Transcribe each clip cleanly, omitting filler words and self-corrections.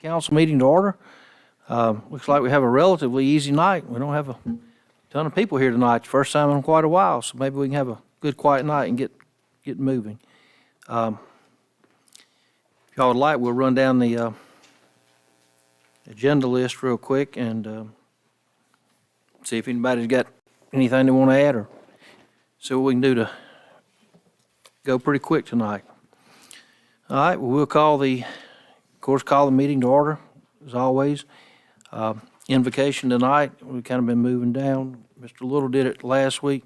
council meeting to order. Looks like we have a relatively easy night. We don't have a ton of people here tonight, first time in quite a while, so maybe we can have a good quiet night and get moving. If y'all would like, we'll run down the agenda list real quick and see if anybody's got anything they want to add or see what we can do to go pretty quick tonight. All right, well, we'll call the meeting to order, as always. Invocation tonight, we've kind of been moving down. Mr. Little did it last week.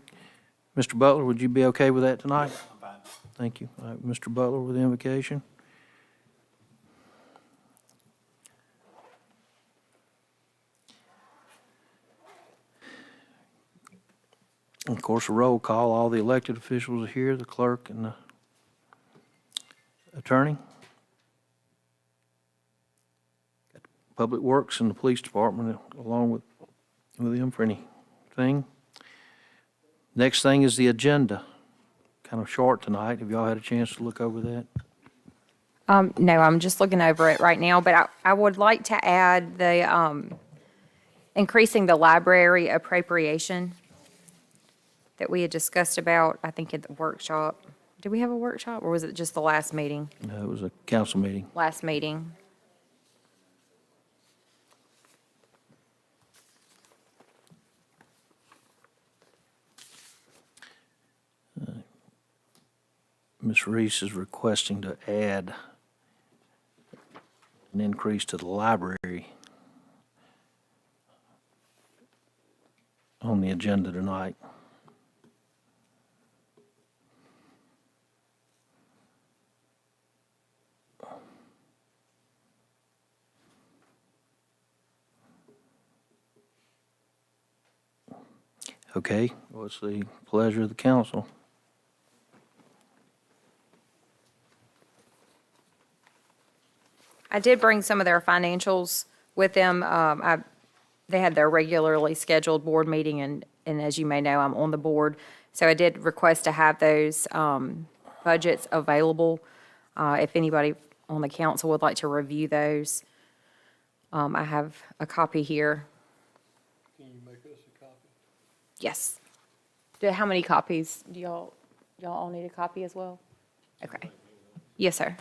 Mr. Butler, would you be okay with that tonight? I'm fine. Thank you. All right, Mr. Butler with the invocation. And of course, a roll call. All the elected officials are here, the clerk and the attorney. Public Works and the Police Department along with them for anything. Next thing is the agenda. Kind of short tonight. Have y'all had a chance to look over that? No, I'm just looking over it right now, but I would like to add the increasing the library appropriation that we had discussed about, I think, at the workshop. Did we have a workshop, or was it just the last meeting? No, it was a council meeting. Last meeting. Ms. Reese is requesting to add an increase to the library on the agenda tonight. Okay, what's the pleasure of the council? I did bring some of their financials with them. They had their regularly scheduled board meeting, and as you may know, I'm on the board. So I did request to have those budgets available if anybody on the council would like to review those. I have a copy here. Can you make us a copy? Yes. How many copies? Do y'all all need a copy as well? Okay. Yes, sir.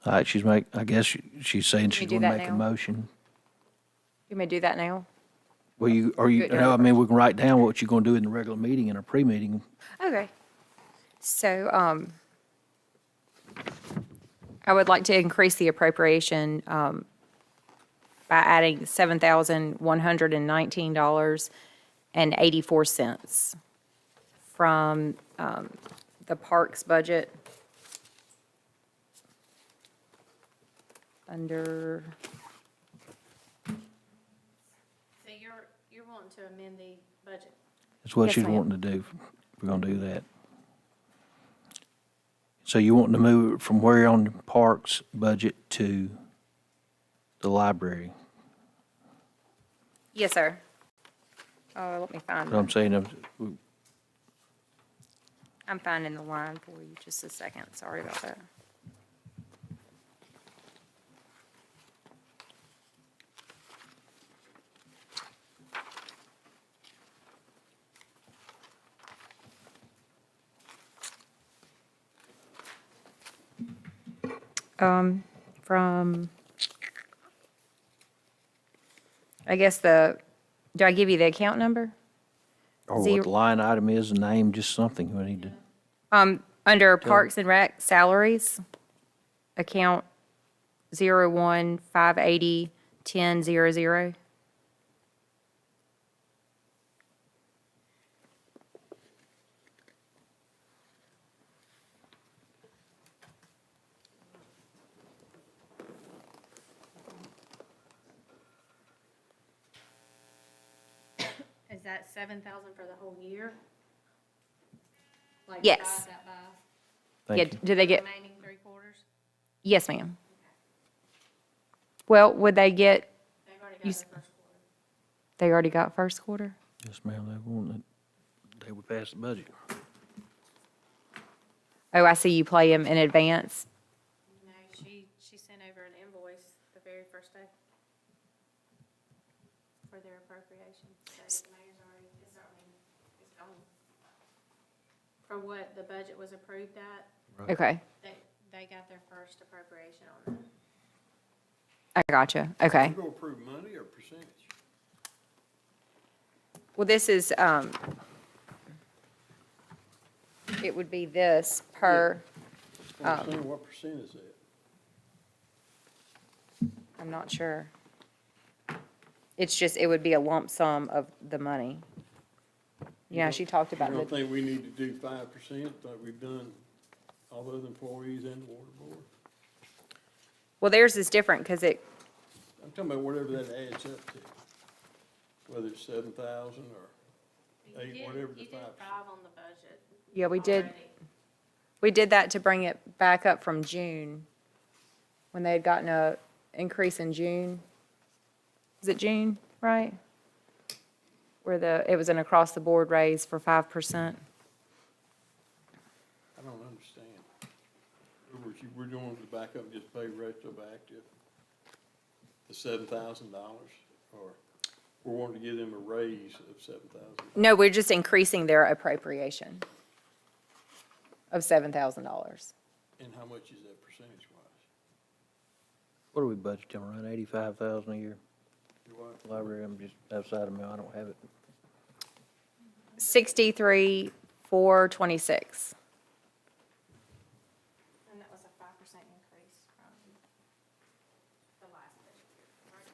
All right, I guess she's saying she's do going to that make a now? motion. You may do that now. Well, Do it no, I during mean, we can write down what you're going to do in the regular meeting and a pre-meeting. Okay. So, I would like to increase the appropriation, by adding $7,119.84 from, the parks budget under, So you're wanting to amend the budget? That's what Yes, she's ma'am. wanting to do. We're going to do that. So you want to move it from where on the parks budget to the library? yes, sir. Oh, let me find What I'm it. saying, I'm finding the line for you, just a second. Sorry about that. From, I guess do I give you the account number? or Zero- what the line item is, the name, just something we need to. Under Parks and Rec salaries, account 01-580-1000. Is that 7,000 for the whole year? Like Yes. divide that by Thank Yeah, you. do they the get, remaining 3/4? yes, ma'am. Well, would they get, They've already got You their s- first quarter. they already got first quarter? Yes, ma'am, they want it. Hey, we passed the budget. Oh, I see you play them in advance. No, she sent over an invoice the very first day for their appropriation. So the mayor's already, it's gone. For what the budget was approved at, Okay, they got their first appropriation on that. I gotcha. Okay. You gonna approve money or percentage? Well, this is, it would be this per, I'm saying, what percent is that? I'm not sure. It's just, it would be a lump sum of the money. Yeah, she talked about You don't the, think we need to do 5% like we've done all those employees and the water board? well, theirs is different because it, I'm talking about whatever that adds up to, whether it's 7,000 or You 8, did- whatever the You did 5%. 5 on the budget. yeah, we did. already. We did that to bring it back up from June, when they had gotten a increase in June. Was it June, right? Where it was an across-the-board raise for 5%. I don't understand. In other words, we're doing to back up and just pay retroactive the $7,000, or we're wanting to give them a raise of 7,000. No, we're just increasing their appropriation of $7,000. And how much is that percentage-wise? What do we budget them, around 85,000 a year? Do I? Library, I'm just outside of me, I don't have it. 63,426. And that was a 5% increase from the last budget year, right?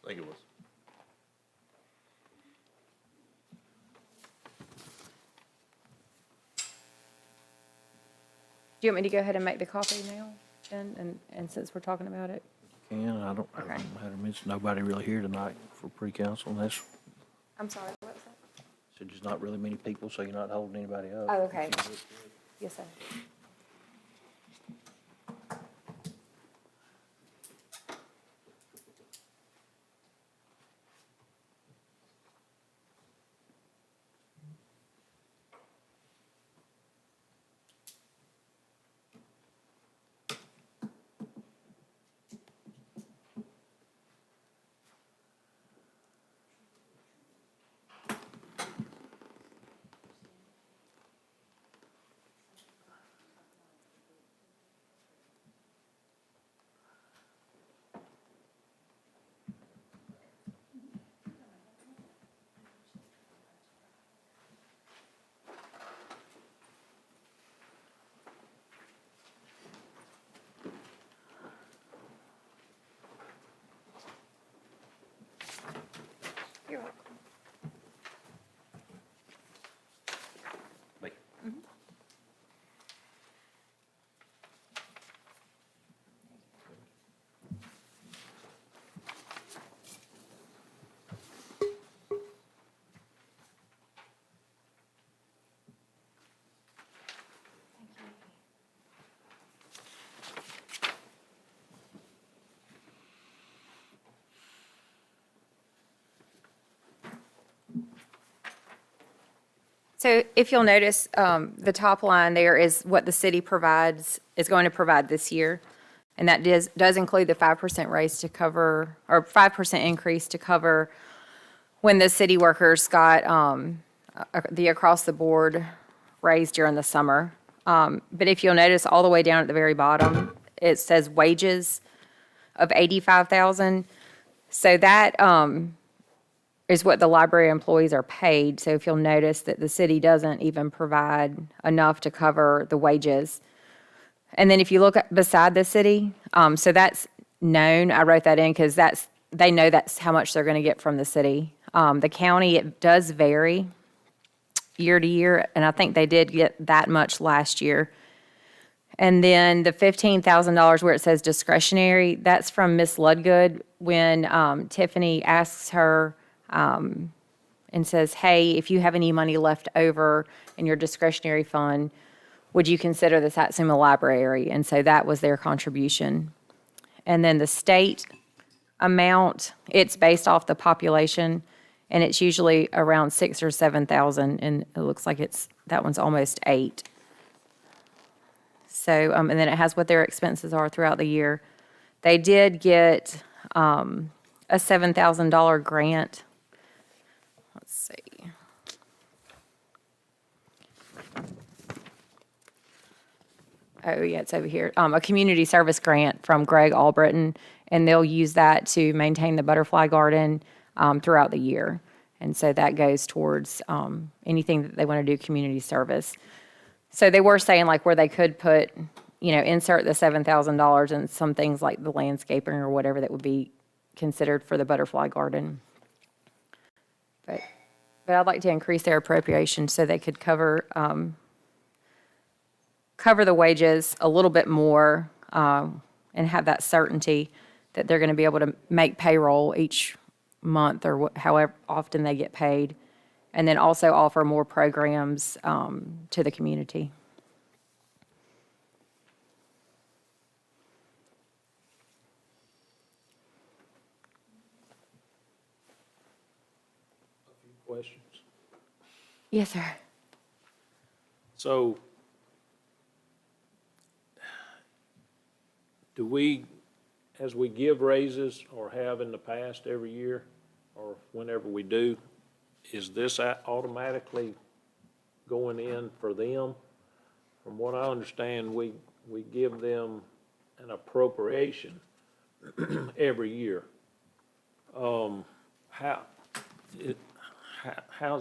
I think it was. Do you want me to go ahead and make the copy now, then, and since we're talking about it? Can, I don't Okay. it's nobody really here tonight for pre-council, and that's, I'm sorry, what was that? so there's not really many people, so you're not holding anybody up. Oh, okay. Yes, sir. You're welcome. Like, So if you'll notice, the top line there is what the city provides, is going to provide this year. And that does include the 5% raise to cover, or 5% increase to cover when the city workers got the across-the-board raise during the summer. But if you'll notice, all the way down at the very bottom, it says wages of 85,000. So that is what the library employees are paid. So if you'll notice that the city doesn't even provide enough to cover the wages. And then if you look beside the city, so that's known, I wrote that in because they know that's how much they're going to get from the city. The county, it does vary year to year, and I think they did get that much last year. And then the $15,000 where it says discretionary, that's from Miss Ludgood when Tiffany asks her and says, hey, if you have any money left over in your discretionary fund, would you consider the Satsuma Library? And so that was their contribution. And then the state amount, it's based off the population, and it's usually around 6 or 7,000, and it looks like that one's almost 8. So, and then it has what their expenses are throughout the year. They did get a $7,000 grant. Let's see. Oh, yeah, it's over here. A community service grant from Greg Albritton, and they'll use that to maintain the butterfly garden throughout the year. And so that goes towards anything that they want to do community service. So they were saying like where they could put, insert the $7,000 in some things like the landscaping or whatever that would be considered for the butterfly garden. But I'd like to increase their appropriation so they could cover the wages a little bit more and have that certainty that they're going to be able to make payroll each month or however often they get paid, and then also offer more programs to the community. Questions? Yes, sir. So, do we, as we give raises or have in the past every year, or whenever we do, is this automatically going in for them? From what I understand, we give them an appropriation every year. How's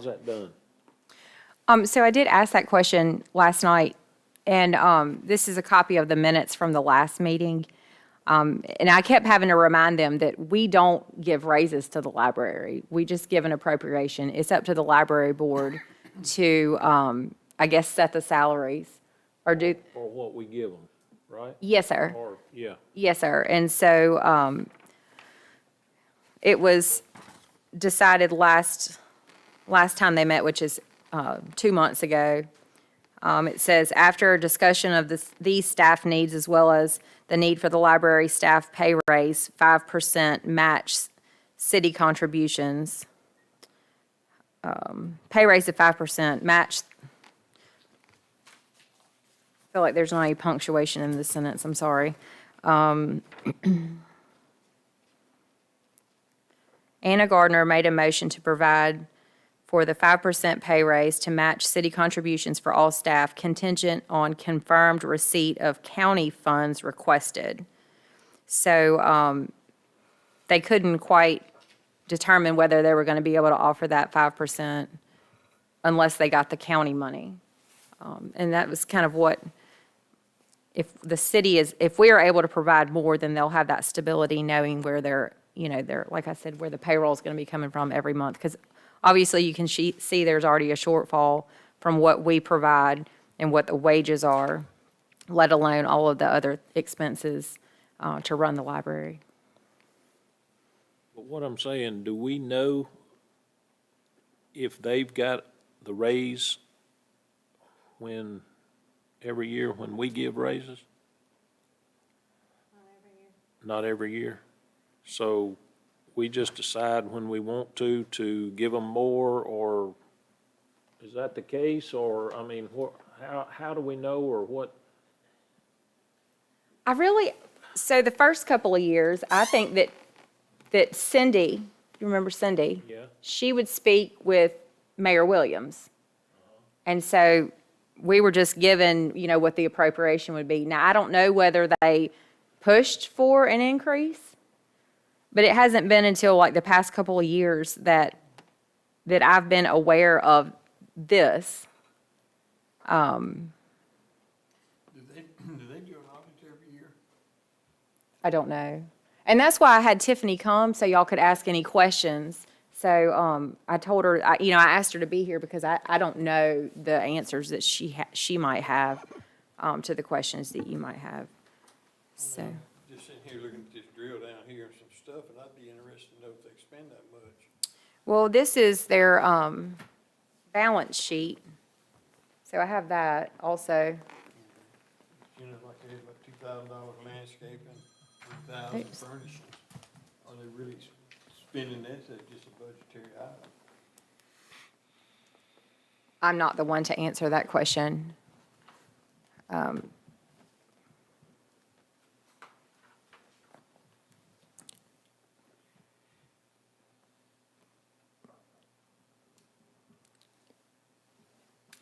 that done? So I did ask that question last night, and this is a copy of the minutes from the last meeting. And I kept having to remind them that we don't give raises to the library. We just give an appropriation. It's up to the library board to, I guess, set the salaries or do. Or what we give them, right? Yes, sir. Or, yeah. Yes, sir. And so it was decided last time they met, which is 2 months ago. It says, after a discussion of these staff needs as well as the need for the library staff pay raise, 5% match city contributions. Pay raise of 5% match. I feel like there's not any punctuation in this sentence, I'm sorry. Anna Gardner made a motion to provide for the 5% pay raise to match city contributions for all staff contingent on confirmed receipt of county funds requested. So they couldn't quite determine whether they were going to be able to offer that 5% unless they got the county money. And that was kind of what, if we are able to provide more, then they'll have that stability knowing where they're, like I said, where the payroll is going to be coming from every month. Because obviously, you can see there's already a shortfall from what we provide and what the wages are, let alone all of the other expenses to run the library. But what I'm saying, do we know if they've got the raise every year when we give raises? Not every year. So we just decide when we want to give them more, or is that the case? Or, I mean, how do we know, or what? So the first couple of years, I think that Cindy, you remember Cindy? Yeah. She would speak with Mayor Williams. And so we were just given, what the appropriation would be. Now, I don't know whether they pushed for an increase, but it hasn't been until like the past couple of years that I've been aware of this. Do they do an audit every year? I don't know. And that's why I had Tiffany come, so y'all could ask any questions. So I told her, I asked her to be here because I don't know the answers that she might have to the questions that you might have. So. Just sitting here looking at this drill down here and some stuff, and I'd be interested to know if they spend that much. Well, this is their balance sheet. So I have that also. Like they have like $2,000 landscaping, $3,000 Oops. furnishings. Are they really spending this as just a budgetary item? I'm not the one to answer that question.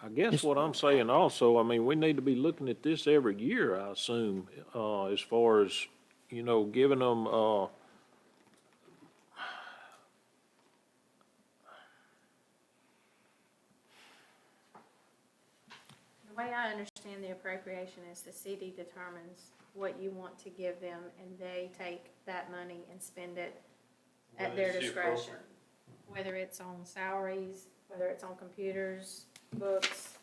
I guess what I'm saying also, I mean, we need to be looking at this every year, I assume, as far as, you know, giving them, The way I understand the appropriation is the city determines what you want to give them, and they take that money and spend it at their discretion. Whether it's on salaries, whether it's on computers, books,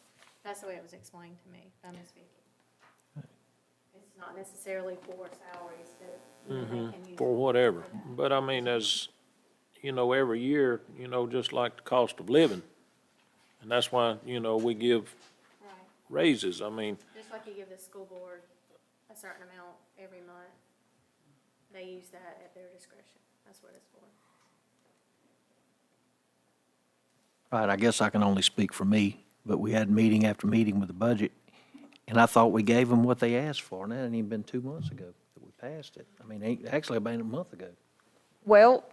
that's the way it was explained to me, by Ms. Vicky. It's not necessarily for salaries that they can use. for whatever. But I mean, as, you know, every year, you know, just like the cost of living. And that's why, you know, we give Right, raises. I mean, just like you give the school board a certain amount every month, they use that at their discretion, that's what it's for. Right, I guess I can only speak for me, but we had meeting after meeting with the budget, and I thought we gave them what they asked for, and that hadn't even been 2 months ago that we passed it. I mean, actually, about a month ago. Well,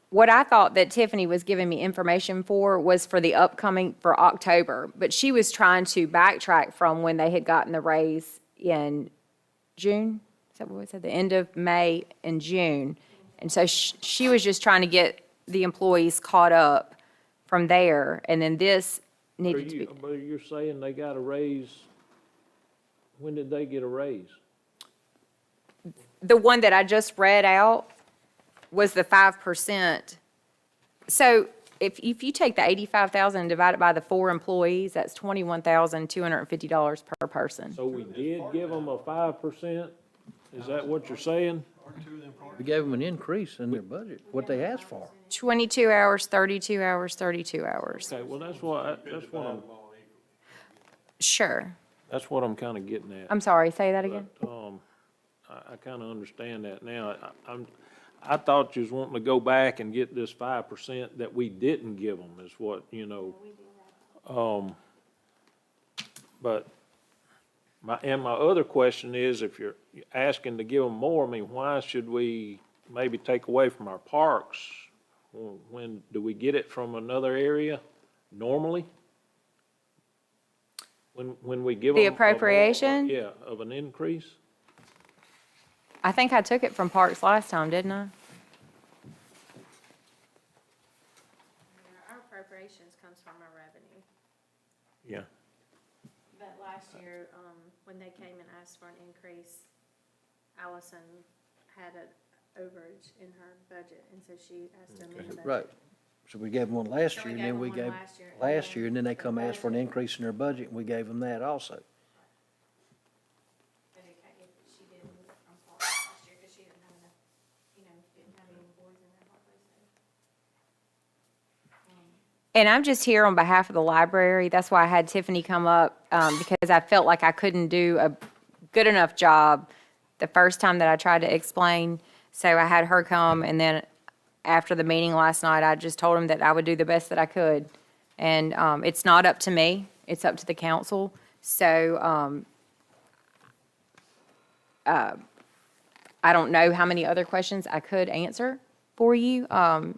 what I thought that Tiffany was giving me information for was for the upcoming, for October, but she was trying to backtrack from when they had gotten the raise in June. Is that what we said? The end of May and June. And so she was just trying to get the employees caught up from there, and then this needed to be. but you're saying they got a raise, when did they get a raise? The one that I just read out was the 5%. So if you take the 85,000 and divide it by the 4 employees, that's $21,250 per person. So we did give them a 5%? Is that what you're saying? We gave them an increase in their budget, what they asked for. 22 hours, 32 hours, 32 hours. Okay, well, that's Sure. what I'm kind of getting at. I'm sorry, say that again? But, I kind of understand that now. I thought you was wanting to go back and get this 5% that we didn't give them is what, you know. But my other question is, if you're asking to give them more, I mean, why should we maybe take away from our parks? When, do we get it from another area normally? When we give them. The appropriation? Yeah, of an increase? I think I took it from Parks last time, didn't I? Our appropriations comes from our revenue. Yeah. But last year, when they came and asked for an increase, Allison had an overage in her budget, and so she asked to amend the budget. Right. So we gave them one last So year, we and then gave we them one gave, last year, and last then year, and then they the come ask for an budget- increase in their budget, and we gave them that also. But she didn't from Parks last year, because she didn't have enough, didn't have any employees in that office, so. And I'm just here on behalf of the library. That's why I had Tiffany come up, because I felt like I couldn't do a good enough job the first time that I tried to explain. So I had her come, and then after the meeting last night, I just told him that I would do the best that I could. And it's not up to me, it's up to the council. So I don't know how many other questions I could answer for you, that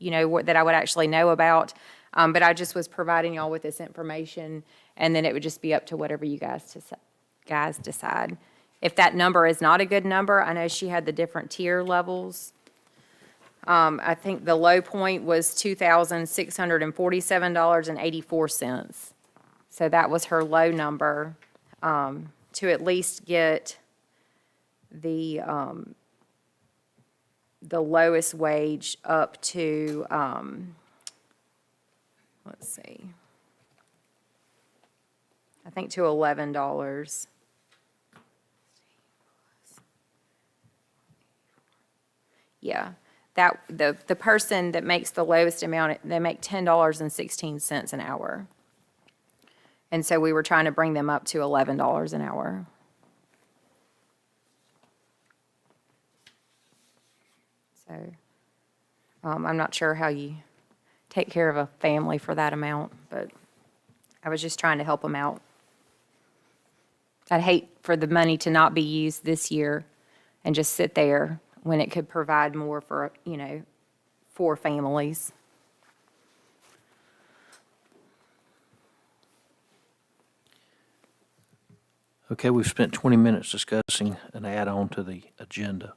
I would actually know about. But I just was providing y'all with this information, and then it would just be up to whatever you guys decide. If that number is not a good number, I know she had the different tier levels. I think the low point was $2,647.84. So that was her low number, to at least get the lowest wage up to, let's see, I think to $11. Yeah, that, the person that makes the lowest amount, they make $10.16 an hour. And so we were trying to bring them up to $11 an hour. So, I'm not sure how you take care of a family for that amount, but I was just trying to help them out. I'd hate for the money to not be used this year and just sit there when it could provide more for, for families. Okay, we've spent 20 minutes discussing an add-on to the agenda.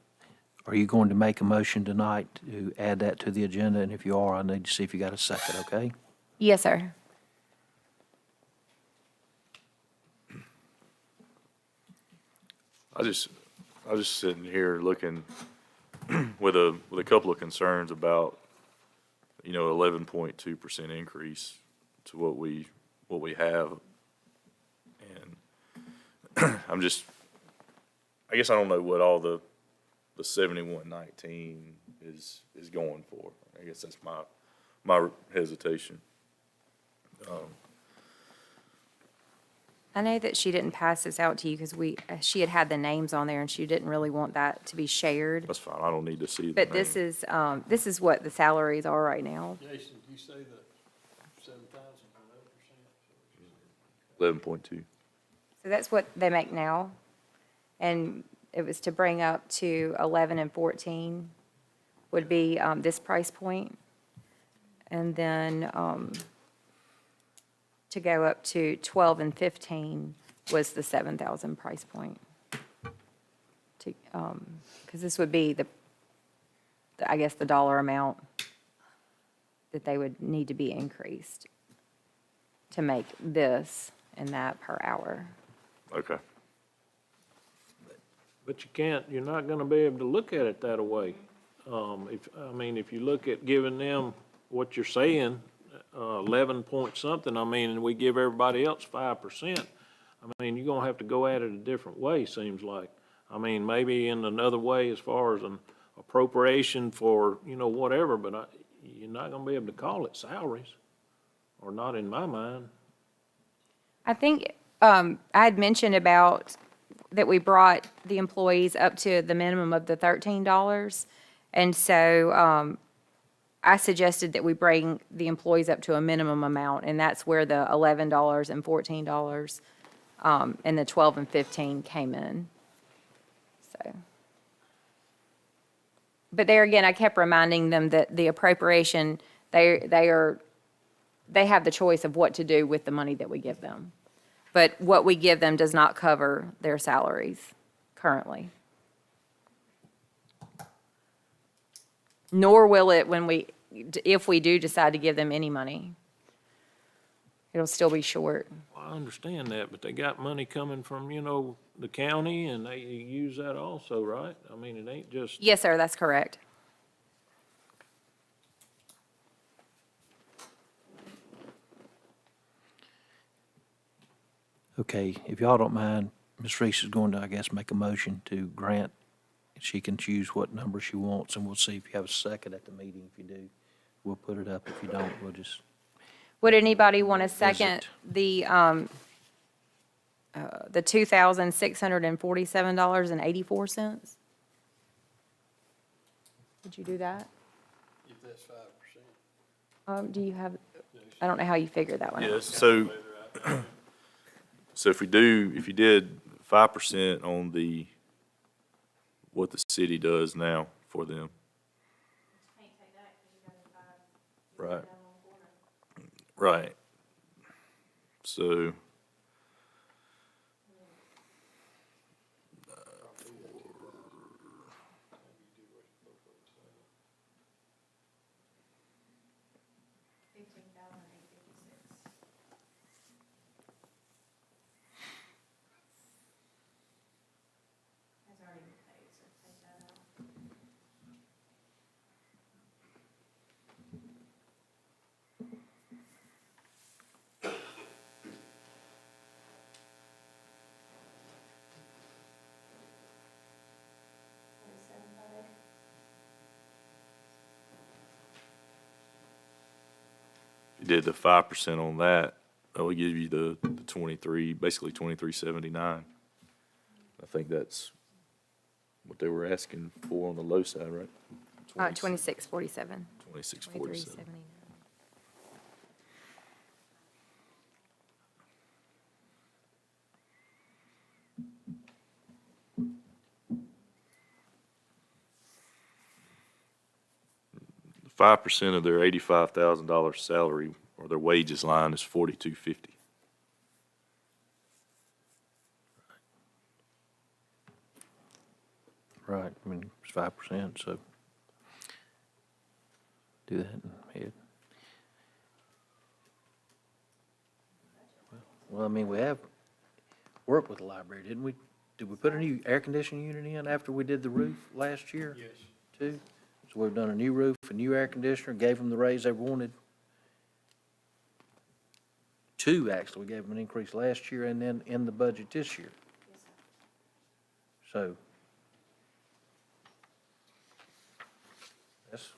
Are you going to make a motion tonight to add that to the agenda? And if you are, I need to see if you got a second, okay? Yes, sir. I was just sitting here looking with a couple of concerns about, 11.2% increase to what we have. And I guess I don't know what all the 7119 is going for. I guess that's my hesitation. I know that she didn't pass this out to you because she had the names on there and she didn't really want that to be shared. That's fine. I don't need to see the But name. this is what the salaries are right now. Jason, did you say the 7,000 11.2. So that's what they make now. And it was to bring up to 11 and 14 would be this price point. And then to go up to 12 and 15 was the 7,000 price point. Because this would be I guess the dollar amount that they would need to be increased to make this and that per hour. Okay. But you're not gonna be able to look at it that way. If you look at giving them what you're saying, 11 point something, and we give everybody else 5%, you're gonna have to go at it a different way, seems like. Maybe in another way as far as an appropriation for, whatever, but you're not gonna be able to call it salaries, or not in my mind. I think I had mentioned about that we brought the employees up to the minimum of the $13. And so I suggested that we bring the employees up to a minimum amount, and that's where the $11 and $14 and the 12 and 15 came in. So, but there again, I kept reminding them that the appropriation, they have the choice of what to do with the money that we give them. But what we give them does not cover their salaries currently. Nor will it if we do decide to give them any money. It'll still be short. Well, I understand that, but they got money coming from, the county, and they use that also, right? It ain't just. Yes, sir, that's correct. Okay, if y'all don't mind, Ms. Reese is going to, I guess, make a motion to grant. She can choose what number she wants, and we'll see if you have a second at the meeting. If you do, we'll put it up. If you don't, we'll just. Would anybody want to second the $2,647.84? Would you do that? If that's 5%. Do you have, I don't know how you figured that one out. Yes, so if you did 5% on what the city does now for them. Can't take that because you got a 5. Right. Down one corner. Right. So. That's already been paid, so take that out. You did the 5% on that, that would give you the 23, basically 2379. I think that's what they were asking for on the low side, right? 2647. 2647. 2379. 5% of their $85,000 salary or their wages line is $42.50. Right, I mean, it's 5%, so do that in head. Well, I mean, we have worked with the library, didn't we? Did we put a new air conditioning unit in after we did the roof last year? Yes. Too? So we've done a new roof, a new air conditioner, gave them the raise they wanted. Two, actually, we gave them an increase last year and then in the budget this year. So. That's.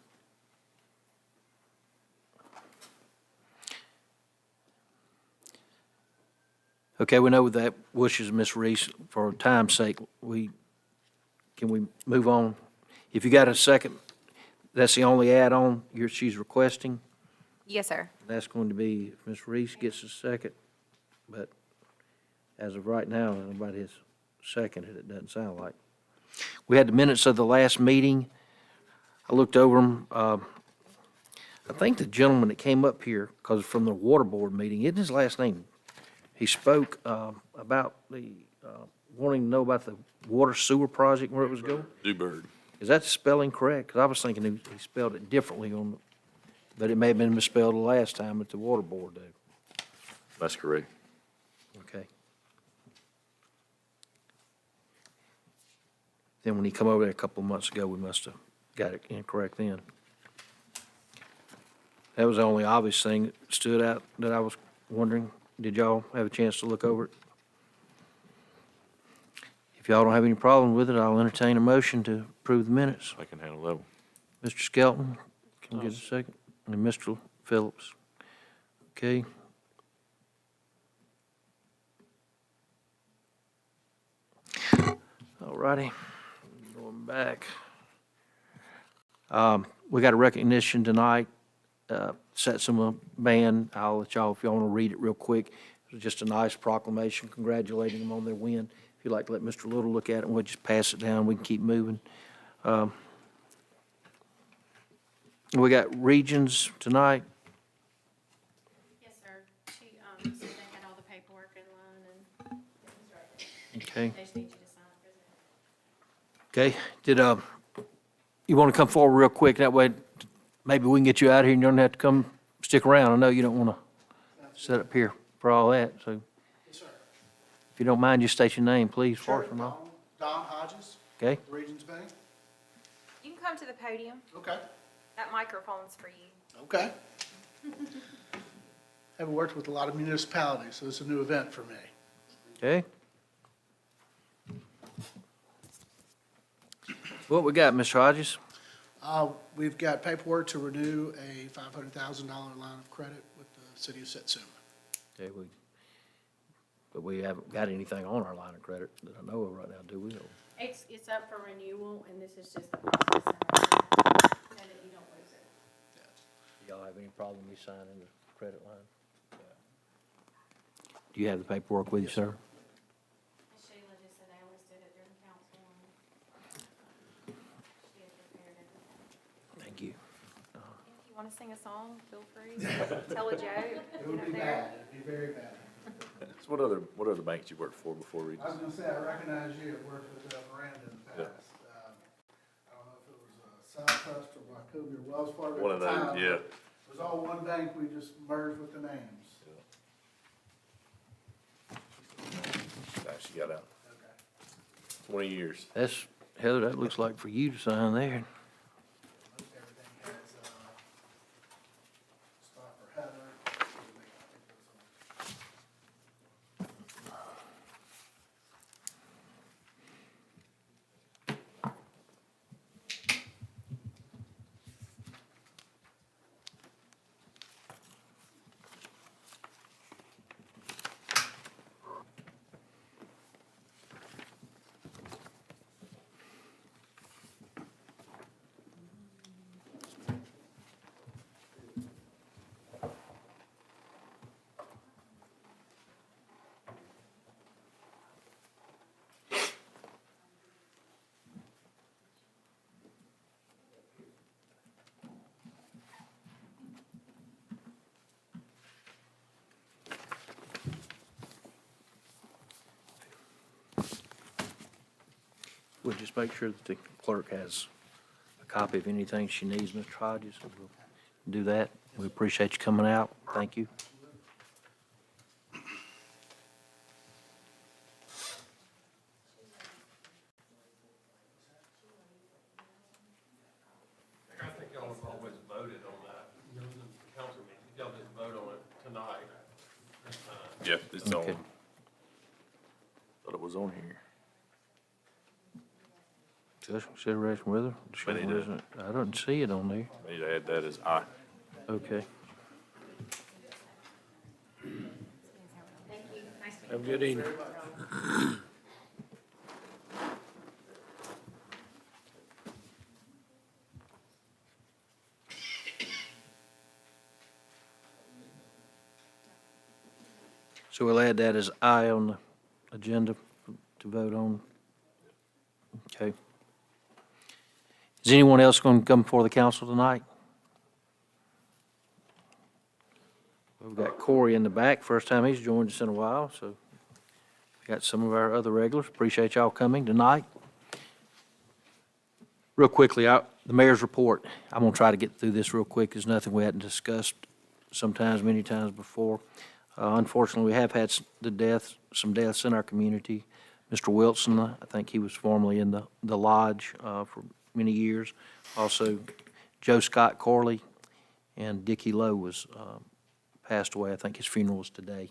Okay, we know that wishes Ms. Reese, for time's sake, can we move on? If you got a second, that's the only add-on she's requesting. Yes, sir. That's going to be if Ms. Reese gets a second, but as of right now, nobody has seconded, it doesn't sound like. We had the minutes of the last meeting. I looked over them. I think the gentleman that came up here, because from the water board meeting, isn't his last name? He spoke about the, wanting to know about the water sewer project, where it was going. Dewberg. Is that spelling correct? Because I was thinking he spelled it differently but it may have been misspelled the last time at the water board, though. That's correct. Okay. Then when he come over there a couple of months ago, we must have got it incorrect then. That was the only obvious thing that stood out that I was wondering. Did y'all have a chance to look over it? If y'all don't have any problem with it, I'll entertain a motion to approve the minutes. I can handle that one. Mr. Skelton, can you get a second? And Mr. Phillips. Okay. All righty, going back. We got a recognition tonight, Satsuma band. I'll let y'all, if y'all want to read it real quick. It was just a nice proclamation congratulating them on their win. If you'd like to let Mr. Little look at it, we'll just pass it down. We can keep moving. We got regions tonight. Yes, sir. She, said they had all the paperwork in line and Okay. they just need you to sign it. Okay, you want to come forward real quick? That way, maybe we can get you out of here and you don't have to come stick around. I know you don't want to sit up here for all that, so Yes, sir. if you don't mind, just state your name, please, Sure. first of all. Don Hodges, Okay? Regions Bank. You can come to the podium. Okay. That microphone's for you. Okay. Haven't worked with a lot of municipalities, so it's a new event for me. Okay? What we got, Mr. Hodges? We've got paperwork to renew a $500,000 line of credit with the city of Satsuma. Okay, but we haven't got anything on our line of credit that I know of right now, do we? It's up for renewal and this is just the process so that you don't lose it. Do y'all have any problem me signing the credit line? Do you have the paperwork with you, sir? Miss Sheila just said they always did it during council and she had prepared everything. Thank you. If you want to sing a song, feel free. Tell a joke. It would be bad, it'd be very bad. So what other banks you worked for before Regions? I was gonna say, I recognize you, I've worked with Miranda in the Yeah. past. I don't know if it was Southwest or Wachovia or Wells Fargo One at of the those, time. yeah. It was all one bank, we just merged with the names. She got out. Okay. 20 years. That's, Heather, that looks like for you to sign there. Most everything has, spot for Heather. We'll just make sure that the clerk has a copy of anything she needs, Mr. Hodges, and we'll do that. We appreciate you coming out. Thank you. I think y'all have always voted on that, you know, in the council meeting, y'all didn't vote on it tonight. Yeah, it's on. Okay. Thought it was on here. Discussion, consideration with her? We need to- I don't see it on there. Need to add that as I. Okay. Have a good evening. So we'll add that as I on the agenda to vote on. Okay. Is anyone else going to come before the council tonight? We've got Corey in the back, first time he's joined us in a while, so we got some of our other regulars. Appreciate y'all coming tonight. Real quickly, the mayor's report. I'm going to try to get through this real quick. There's nothing we hadn't discussed many times before. Unfortunately, we have had some deaths in our community. Mr. Wilson, I think he was formerly in the lodge for many years. Also, Joe Scott Corley and Dickie Lowe was passed away. I think his funeral was today.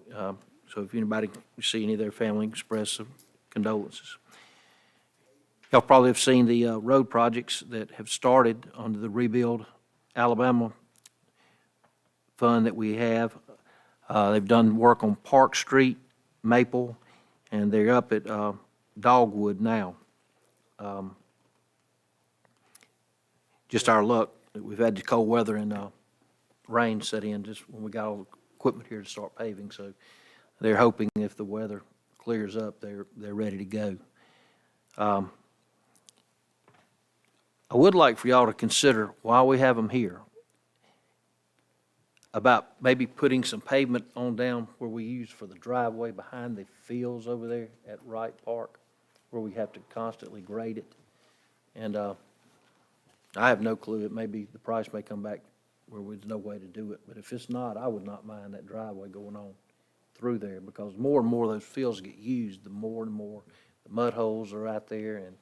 So if anybody see any of their family, express condolences. Y'all probably have seen the road projects that have started under the Rebuild Alabama fund that we have. They've done work on Park Street, Maple, and they're up at Dogwood now. Just our luck, we've had the cold weather and rain set in just when we got all the equipment here to start paving, so they're hoping if the weather clears up, they're ready to go. I would like for y'all to consider, while we have them here, about maybe putting some pavement on down where we use for the driveway behind the fields over there at Wright Park, where we have to constantly grade it. And I have no clue. It may be, the price may come back where there's no way to do it. But if it's not, I would not mind that driveway going on through there, because more and more those fields get used, the more and more the mud holes are out there. And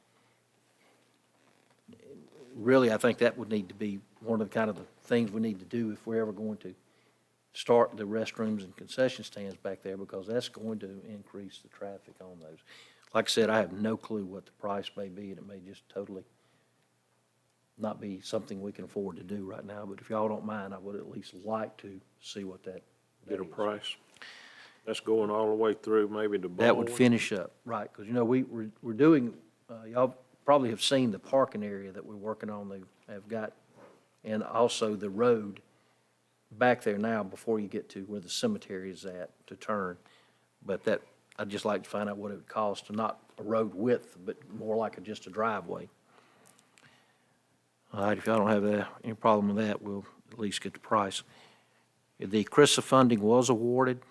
really, I think that would need to be one of the kind of the things we need to do if we're ever going to start the restrooms and concession stands back there, because that's going to increase the traffic on those. Like I said, I have no clue what the price may be, and it may just totally not be something we can afford to do right now. But if y'all don't mind, I would at least like to see what that Get a is. price. That's going all the way through maybe to That would Baldwin. finish up, right, because, you know, we're doing, y'all probably have seen the parking area that we're working on, they have got, and also the road back there now before you get to where the cemetery is at to turn. But that, I'd just like to find out what it would cost to not a road width, but more like just a driveway. All right, if y'all don't have any problem with that, we'll at least get the price. The CRISA funding was awarded.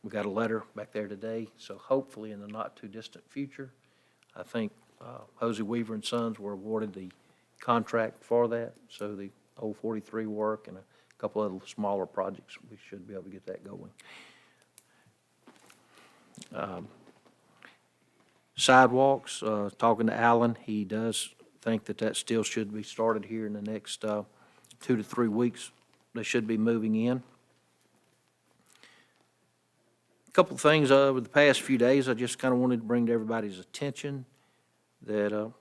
We got a letter back there today, so hopefully in the not-too-distant future, I think Hosey Weaver and Sons were awarded the contract for that, so the old 43 work and a couple of smaller projects, we should be able to get that going. Sidewalks, talking to Alan, he does think that still should be started here in the next 2 to 3 weeks. They should be moving in. A couple things over the past few days I just kind of wanted to bring to everybody's attention, that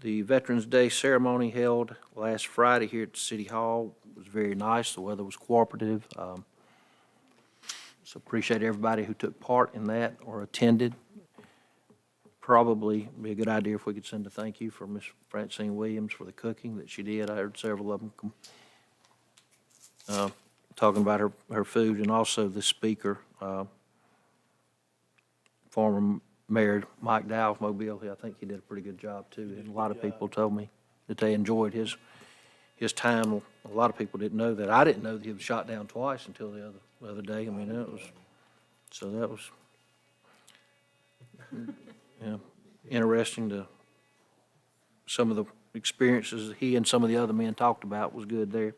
the Veterans Day ceremony held last Friday here at City Hall was very nice. The weather was cooperative. So appreciate everybody who took part in that or attended. Probably be a good idea if we could send a thank you for Miss Francine Williams for the cooking that she did. I heard several of them talking about her food, and also the speaker, former Mayor Mike Dow of Mobile. I think he did a pretty good job too. And a lot of people told me that they enjoyed his time. A lot of people didn't know that. I didn't know that he was shot down twice until the other day. I mean, that was Yeah, interesting to, some of the experiences he and some of the other men talked about was good there.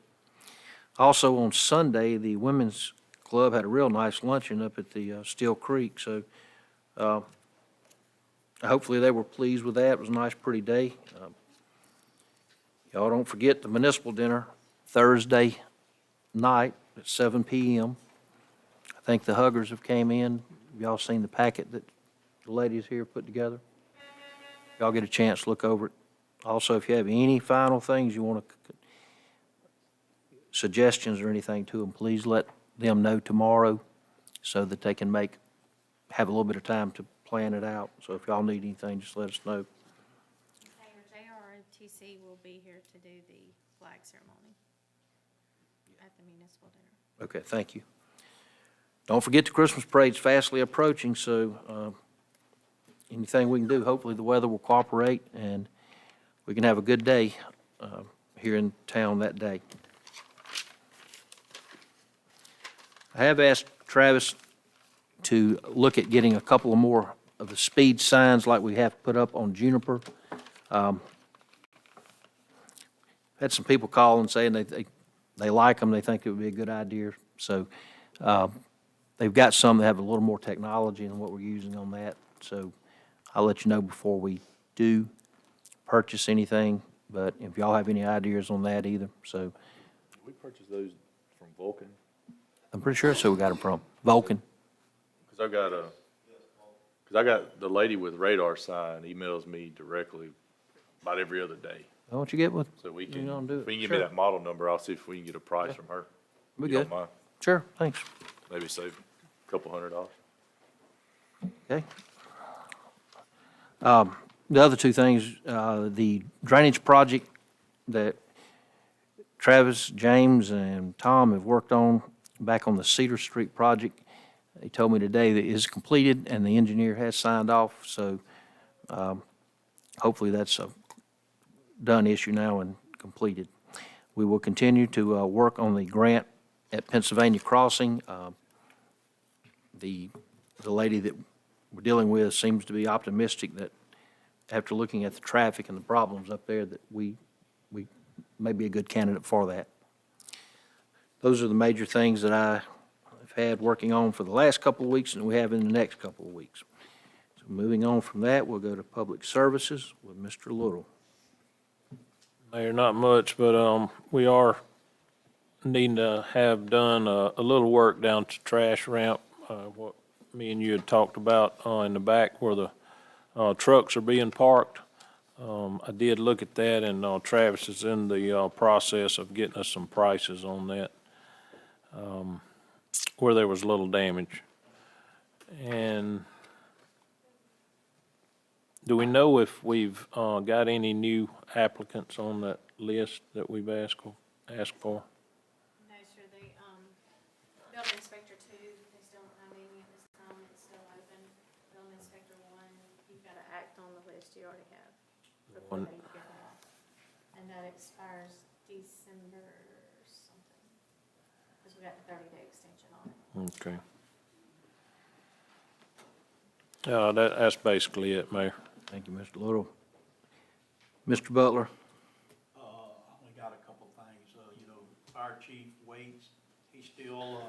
Also, on Sunday, the women's club had a real nice luncheon up at the Steel Creek, so hopefully they were pleased with that. It was a nice, pretty day. Y'all don't forget the municipal dinner Thursday night at 7 p.m. I think the Huggers have came in. Y'all seen the packet that the ladies here put together? Y'all get a chance to look over it. Also, if you have any final things you want to, suggestions or anything to them, please let them know tomorrow so that they can have a little bit of time to plan it out. So if y'all need anything, just let us know. Mayor, JROTC will be here to do the flag ceremony at the municipal dinner. Okay, thank you. Don't forget the Christmas parade's fastly approaching, so anything we can do, hopefully the weather will cooperate and we can have a good day here in town that day. I have asked Travis to look at getting a couple of more of the speed signs like we have put up on Juniper. Had some people call and saying they like them, they think it would be a good idea. So they've got some that have a little more technology than what we're using on that. So I'll let you know before we do purchase anything, but if y'all have any ideas on that either, so. Did we purchase those from Vulcan? I'm pretty sure that's who we got them from, Vulcan. Because I got the lady with radar sign emails me directly about every other day. Why don't you get with, So we You can, gonna do if it. you can give Sure. me that model number, I'll see if we can get a price from her. we You don't good? mind? Sure, thanks. Maybe save a couple $100. Okay. The other two things, the drainage project that Travis, James, and Tom have worked on back on the Cedar Street project, they told me today that it is completed and the engineer has signed off, so hopefully that's a done issue now and completed. We will continue to work on the grant at Pennsylvania Crossing. The lady that we're dealing with seems to be optimistic that after looking at the traffic and the problems up there, that we may be a good candidate for that. Those are the major things that I have had working on for the last couple of weeks and we have in the next couple of weeks. So moving on from that, we'll go to Public Services with Mr. Little. Mayor, not much, but we are needing to have done a little work down to trash ramp, what me and you had talked about in the back where the trucks are being parked. I did look at that, and Travis is in the process of getting us some prices on that, where there was a little damage. And do we know if we've got any new applicants on that list that we've asked for? No, sir, the, building inspector 2, they still don't have any at this time, it's still open. Building inspector 1, you've got to act on the list you already have before One- they get them off. And that expires December something, because we got the 30-day extension on it. Okay. That's basically it, Mayor. Thank you, Mr. Little. Mr. Butler? Only got a couple things, Fire Chief Waits, he's still,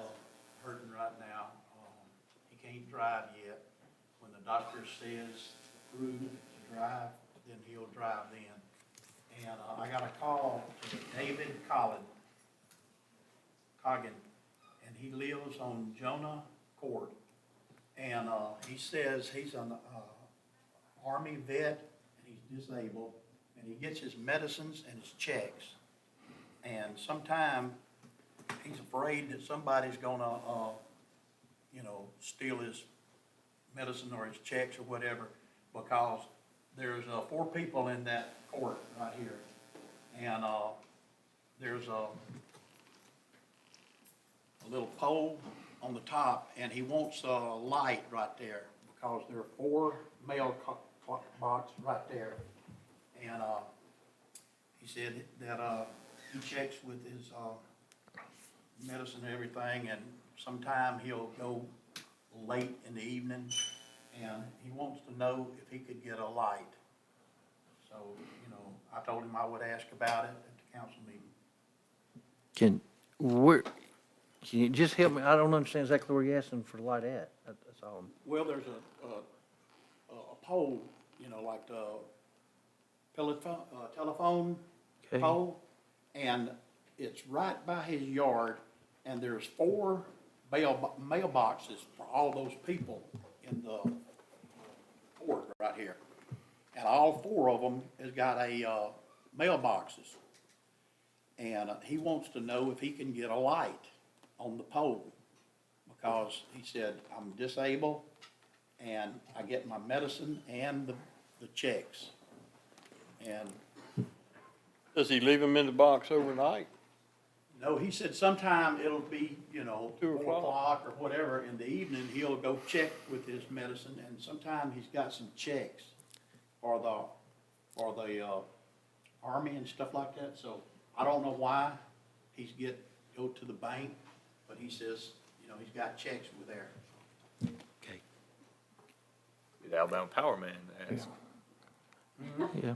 hurting right now. He can't drive yet. When the doctor says approved to drive, then he'll drive then. And, I got a call to David Coggin, and he lives on Jonah Court. And, he says he's an, Army vet, and he's disabled, and he gets his medicines and his checks. And sometime, he's afraid that somebody's gonna, steal his medicine or his checks or whatever, because there's, 4 people in that court right here. And, there's a little pole on the top, and he wants a light right there, because there are 4 mail box right there. And, he said that, he checks with his, medicine and everything, and sometime he'll go late in the evening and he wants to know if he could get a light. So, you know, I told him I would ask about it at the council meeting. Can you just help me? I don't understand exactly where you're asking for the light at. That's all. Well, there's a pole, you know, like the telephone Okay. pole, and it's right by his yard, and there's 4 mailboxes for all those people in the fort right here. And all 4 of them has got a mailboxes. And he wants to know if he can get a light on the pole, because he said, I'm disabled, and I get my medicine and the checks. And, Does he leave them in the box overnight? no, he said sometime it'll be, you know, 2 4 o'clock or whatever in the evening, he'll go check with his medicine, and sometime he's got some checks for the army and stuff like that, so I don't know why go to the bank, but he says, you know, he's got checks with there. Okay. The Alabama Power Man asked. Yeah.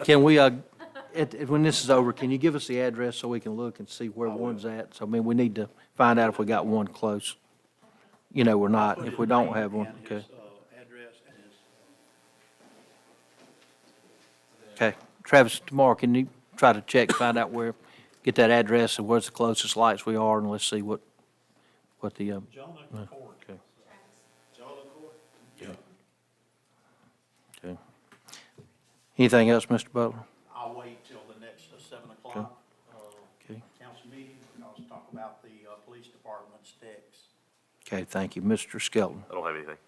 Can we, when this is over, can you give us the address so we can look and see where one's at? So, I mean, we need to find out if we got one close. You know, we're not, Put if his we don't name have one, and okay. his, address and his. Okay. Travis, tomorrow, can you try to check, find out where, get that address and where's the closest lights we are, and let's see what the, John Court. okay. John Court? Okay. Anything else, Mr. Butler? I'll wait till the next 7 o'clock, Okay. council meeting, because talk about the, police department's tax. Okay, thank you. Mr. Skelton. I don't have anything.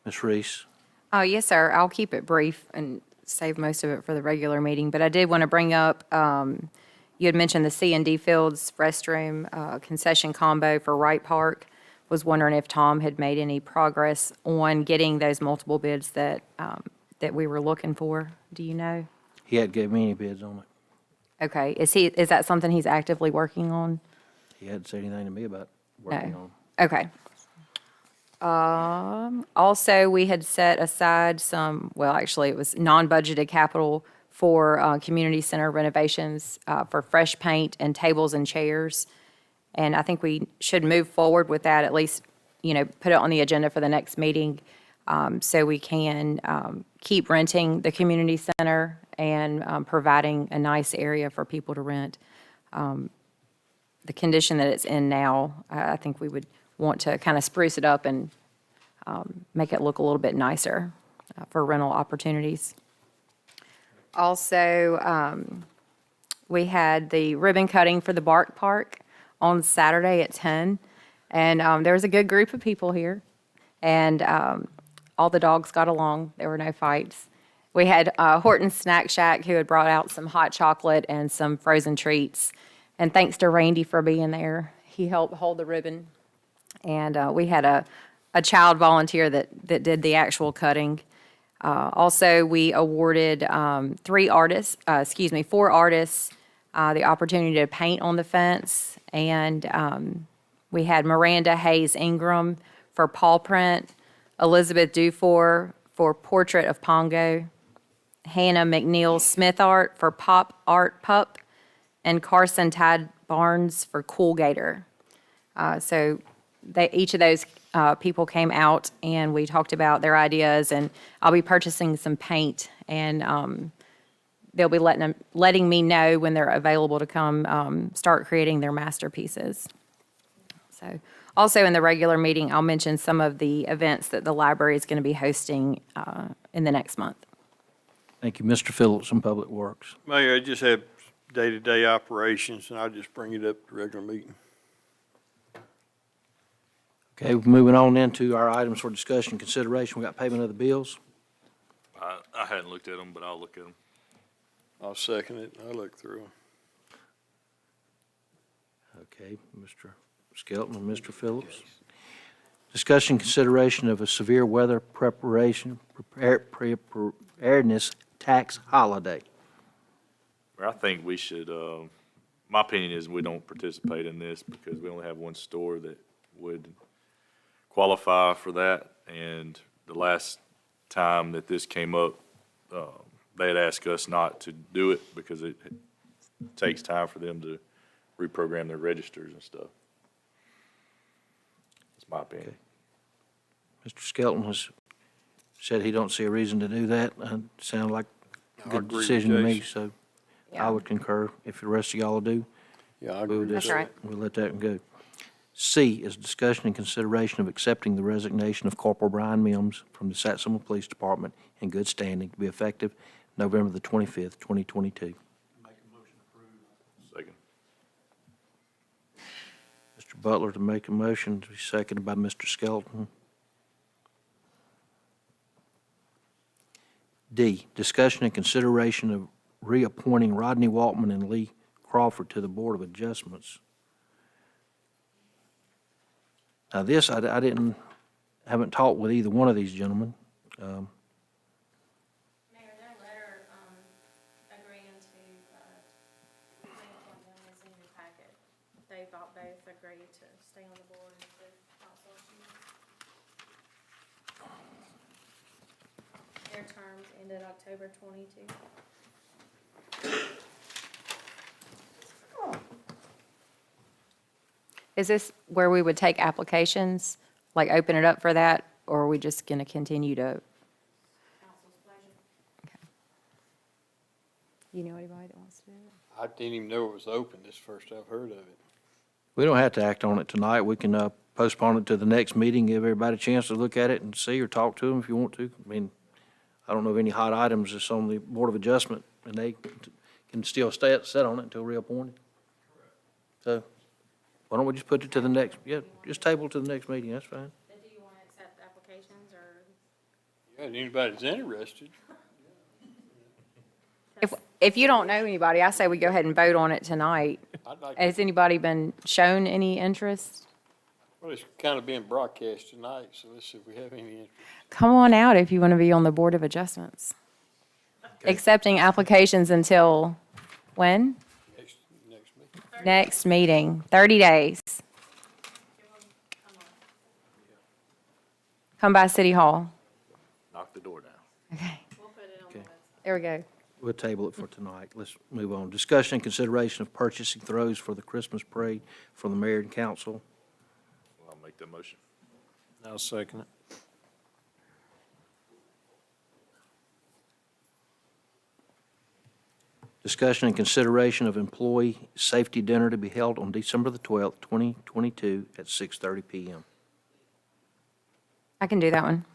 Ms. Reese? Oh, yes, sir. I'll keep it brief and save most of it for the regular meeting. But I did want to bring up, you had mentioned the C&D Fields restroom concession combo for Wright Park. Was wondering if Tom had made any progress on getting those multiple bids that we were looking for. Do you know? He hadn't gave me any bids on it. Okay. Is that something he's actively working on? He hadn't said anything to me about working on No. Okay. Also, we had set aside some, well, actually, it was non-budgeted capital for community center renovations for fresh paint and tables and chairs. And I think we should move forward with that, at least, you know, put it on the agenda for the next meeting, so we can keep renting the community center and providing a nice area for people to rent. The condition that it's in now, I think we would want to kind of spruce it up and make it look a little bit nicer for rental opportunities. Also, we had the ribbon cutting for the Bark Park on Saturday at 10, and there was a good group of people here, and all the dogs got along. There were no fights. We had Horton's Snack Shack, who had brought out some hot chocolate and some frozen treats, and thanks to Randy for being there. He helped hold the ribbon, and we had a child volunteer that did the actual cutting. Also, we awarded 4 artists the opportunity to paint on the fence, and we had Miranda Hayes Ingram for paw print, Elizabeth Dufour for portrait of Pongo, Hannah McNeil Smith art for pop art pup, and Carson Tad Barnes for Cool Gator. So each of those people came out and we talked about their ideas, and I'll be purchasing some paint, and they'll be letting me know when they're available to come start creating their masterpieces. So also in the regular meeting, I'll mention some of the events that the library is going to be hosting in the next month. Thank you. Mr. Phillips from Public Works. Mayor, I just have day-to-day operations, and I'll just bring it up at the regular meeting. Okay, moving on into our items for discussion and consideration. We got payment of the bills. I hadn't looked at them, but I'll look at them. I'll second it. I'll look through them. Okay, Mr. Skelton and Mr. Phillips. Discussion consideration of a severe weather preparedness tax holiday. I think we should my opinion is we don't participate in this because we only have one store that would qualify for that. And the last time that this came up, they had asked us not to do it because it takes time for them to reprogram their registers and stuff. That's my opinion. Mr. Skelton has said he don't see a reason to do that. Sounded like a I good agree with decision to me, Jason. so I Yeah. would concur. If the rest of y'all do, Yeah, I we'll agree with That's just, right. we'll let that one go. C is discussion and consideration of accepting the resignation of Corporal Brian Mims from the Satsuma Police Department in good standing to be effective November the 25th, 2022. Make a motion approved. Second. Mr. Butler to make a motion, to be seconded by Mr. Skelton. D, discussion and consideration of reappointing Rodney Waltman and Lee Crawford to the Board of Adjustments. Now, this, I haven't talked with either one of these gentlemen. Mayor, their letter, agreeing to, reappoint them is in your packet. They both agreed to stay on the board as the council chiefs. Their terms ended October 22. Is this where we would take applications, like open it up for that, or are we just going to continue to? Council's pleasure. You know anybody that wants to do it? I didn't even know it was open. This is the first I've heard of it. We don't have to act on it tonight. We can postpone it to the next meeting, give everybody a chance to look at it and see or talk to them if you want to. I mean, I don't know of any hot items that's on the Board of Adjustment, and they can still sit on it until reappointed. So why don't we just put it to the next, just table it to the next meeting, that's fine. Then do you want to accept applications or? Yeah, and anybody that's interested. If you don't know anybody, I say we go ahead and vote on it tonight. I'd like, Has anybody been shown any interest? well, it's kind of being broadcast tonight, so let's see if we have any interest. Come on out if you want to be on the Board of Adjustments. Accepting applications until when? Next meeting. Next meeting, 30 days. Come by City Hall. Knock the door down. Okay, We'll put it on the Okay. website. there we go. We'll table it for tonight. Let's move on. Discussion and consideration of purchasing throws for the Christmas parade from the mayor and council. I'll make that motion. I'll second it. Discussion and consideration of employee safety dinner to be held on December the 12th, 2022 at 6:30 PM. I can do that one.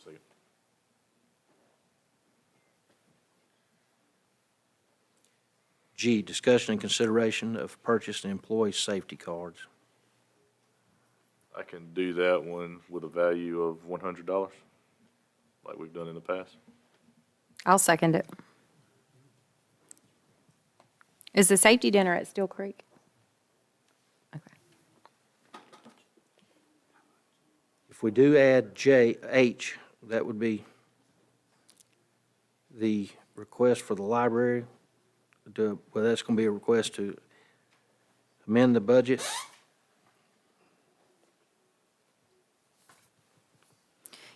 Second. G, discussion and consideration of purchasing employee safety cards. I can do that one with a value of $100, like we've done in the past. I'll second it. Is the safety dinner at Steel Creek? Okay. If we do add H, that would be the request for the library. Well, that's going to be a request to amend the budget.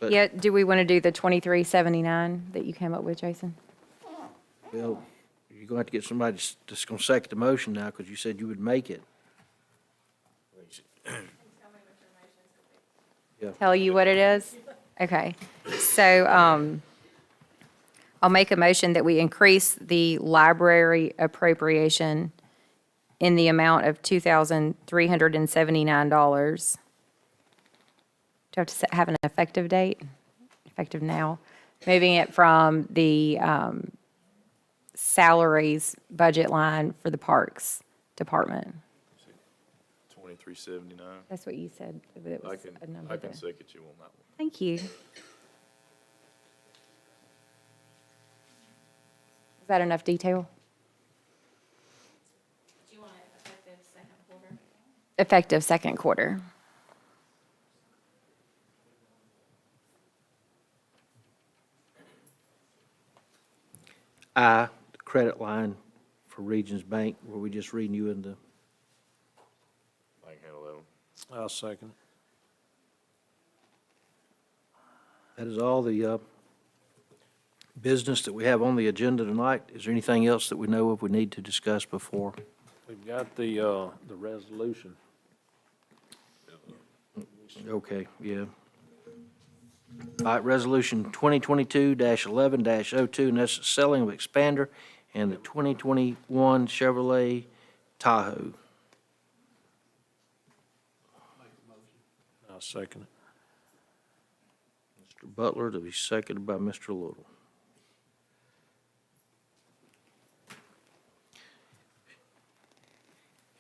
But- Yeah, do we want to do the 2379 that you came up with, Jason? Well, you're going to have to get somebody that's going to second the motion now because you said you would make it. Tell you what it is? Okay. So I'll make a motion that we increase the library appropriation in the amount of $2,379. Do I have to have an effective date? Effective now. Moving it from the salaries budget line for the Parks Department. 2379. That's what you said. It I was can, a number I can there. second you on that one. Thank you. Is that enough detail? Do you want it effective second quarter? Effective second quarter. I, the credit line for Regions Bank, where we just reading you in the, I can handle that one. I'll second. that is all the business that we have on the agenda tonight. Is there anything else that we know of we need to discuss before? We've got the resolution. Okay, yeah. All right, Resolution 2022-11-02, and that's the selling of expander and the 2021 Chevrolet Tahoe. I'll second it. Mr. Butler to be seconded by Mr. Little.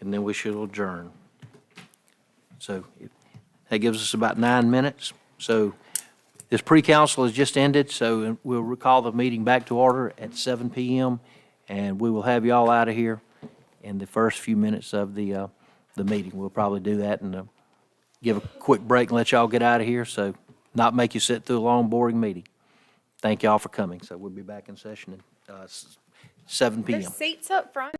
And then we should adjourn. So that gives us about 9 minutes. So this pre-council has just ended, so we'll recall the meeting back to order at 7 PM, and we will have you all out of here in the first few minutes of the meeting. We'll probably do that and give a quick break and let y'all get out of here, so not make you sit through a long, boring meeting. Thank y'all for coming. So we'll be back in session at 7 PM. There's seats up front.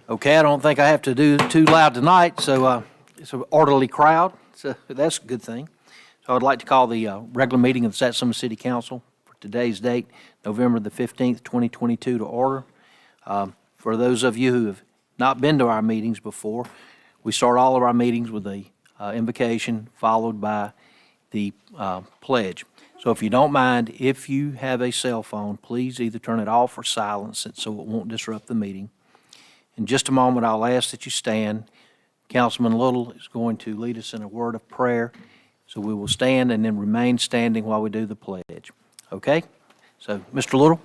Okay, I don't think I have to do too loud tonight, so it's an orderly crowd, so that's a good thing. So I'd like to call the regular meeting of the Satsuma City Council for today's date, November the 15th, 2022, to order. For those of you who have not been to our meetings before, we start all of our meetings with a invocation followed by the pledge. So if you don't mind, if you have a cell phone, please either turn it off or silence it so it won't disrupt the meeting. In just a moment, I'll ask that you stand. Councilman Little is going to lead us in a word of prayer. So we will stand and then remain standing while we do the pledge. Okay? So, Mr. Little?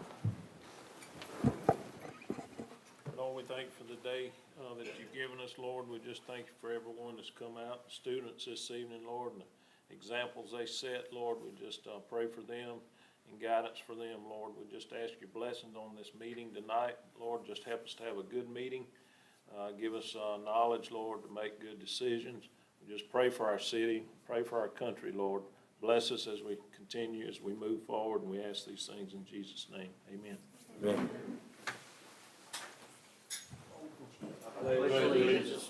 Lord, we thank you for the day that you've given us, Lord. We just thank you for everyone that's come out, the students this evening, Lord, and the examples they set, Lord. We just pray for them and guidance for them, Lord. We just ask your blessings on this meeting tonight. Lord, just help us to have a good meeting. Give us knowledge, Lord, to make good decisions. We just pray for our city, pray for our country, Lord. Bless us as we continue, as we move forward, and we ask these things in Jesus' name. Amen. Amen.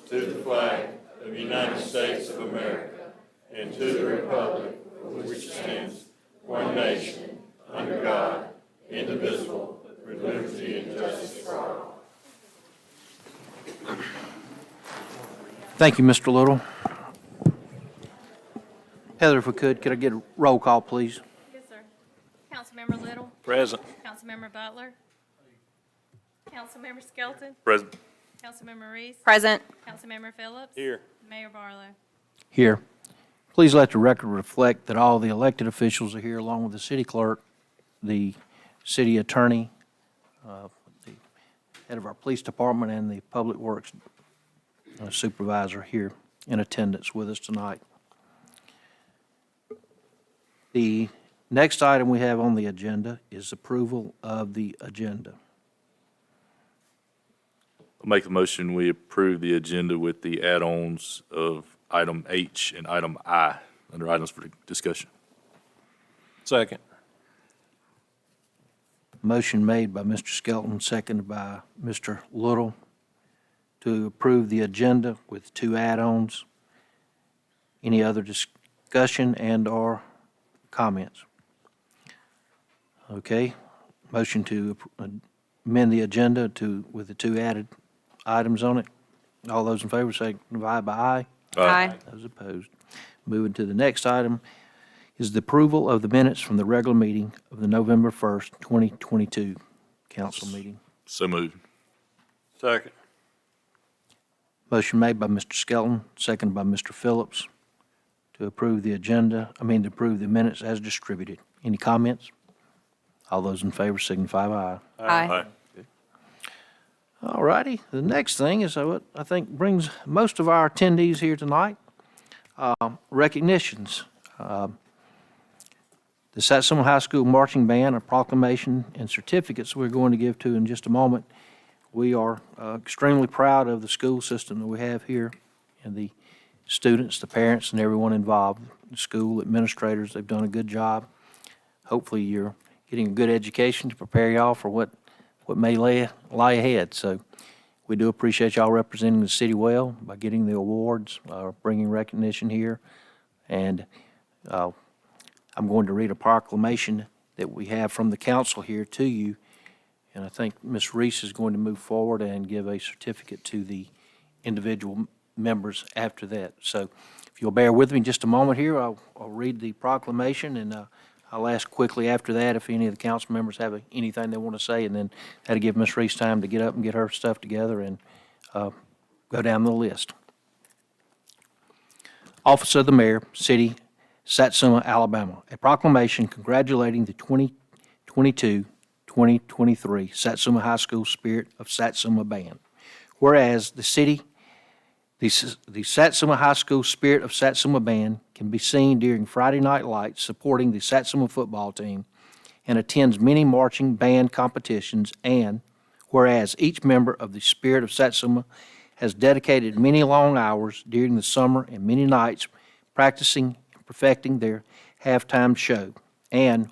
To the flag of the United States of America and to the republic for which it stands, one nation, under God, indivisible, with liberty and justice for all. Thank you, Mr. Little. Heather, if we could I get a roll call, please? Yes, sir. Councilmember Little, Present. Councilmember Butler, Councilmember Skelton, Present. Councilmember Reese, Present. Councilmember Phillips. Here. Mayor Barlow. Here. Please let the record reflect that all the elected officials are here, along with the city clerk, the city attorney, the head of our police department, and the public works supervisor here in attendance with us tonight. The next item we have on the agenda is approval of the agenda. I'll make the motion, we approve the agenda with the add-ons of item H and item I under items for discussion. Second. Motion made by Mr. Skelton, seconded by Mr. Little, to approve the agenda with two add-ons. Any other discussion and/or comments? Okay, motion to amend the agenda with the two added items on it. All those in favor signify by aye. Aye. Those opposed. Moving to the next item is the approval of the minutes from the regular meeting of the November 1st, 2022 council meeting. So moved. Second. Motion made by Mr. Skelton, seconded by Mr. Phillips, to approve the to approve the minutes as distributed. Any comments? All those in favor signify by aye. Aye. All righty, the next thing is what I think brings most of our attendees here tonight, recognitions. The Satsuma High School Marching Band, a proclamation and certificates we're going to give to in just a moment. We are extremely proud of the school system that we have here and the students, the parents, and everyone involved. The school administrators, they've done a good job. Hopefully you're getting a good education to prepare y'all for what may lie ahead. So we do appreciate y'all representing the city well by getting the awards, bringing recognition here. And I'm going to read a proclamation that we have from the council here to you. And I think Ms. Reese is going to move forward and give a certificate to the individual members after that. So if you'll bear with me just a moment here, I'll read the proclamation, and I'll ask quickly after that if any of the council members have anything they want to say, and then that'll give Ms. Reese time to get up and get her stuff together and go down the list. Office of the Mayor, City, Satsuma, Alabama. A proclamation congratulating the 2022-2023 Satsuma High School Spirit of Satsuma Band. Whereas the Satsuma High School Spirit of Satsuma Band can be seen during Friday Night Lights supporting the Satsuma football team and attends many marching band competitions, and whereas each member of the Spirit of Satsuma has dedicated many long hours during the summer and many nights practicing and perfecting their halftime show, and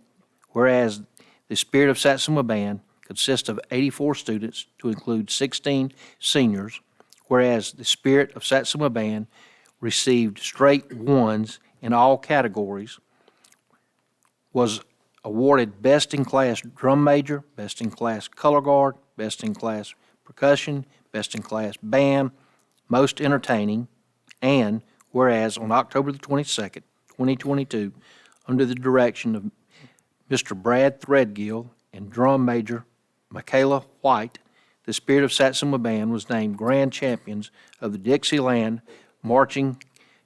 whereas the Spirit of Satsuma Band consists of 84 students to include 16 seniors, whereas the Spirit of Satsuma Band received straight ones in all categories, was awarded Best in Class Drum Major, Best in Class Color Guard, Best in Class Percussion, Best in Class Band, Most Entertaining, and whereas on October the 22nd, 2022, under the direction of Mr. Brad Threadgill and Drum Major Michaela White, the Spirit of Satsuma Band was named Grand Champions of the Dixieland Marching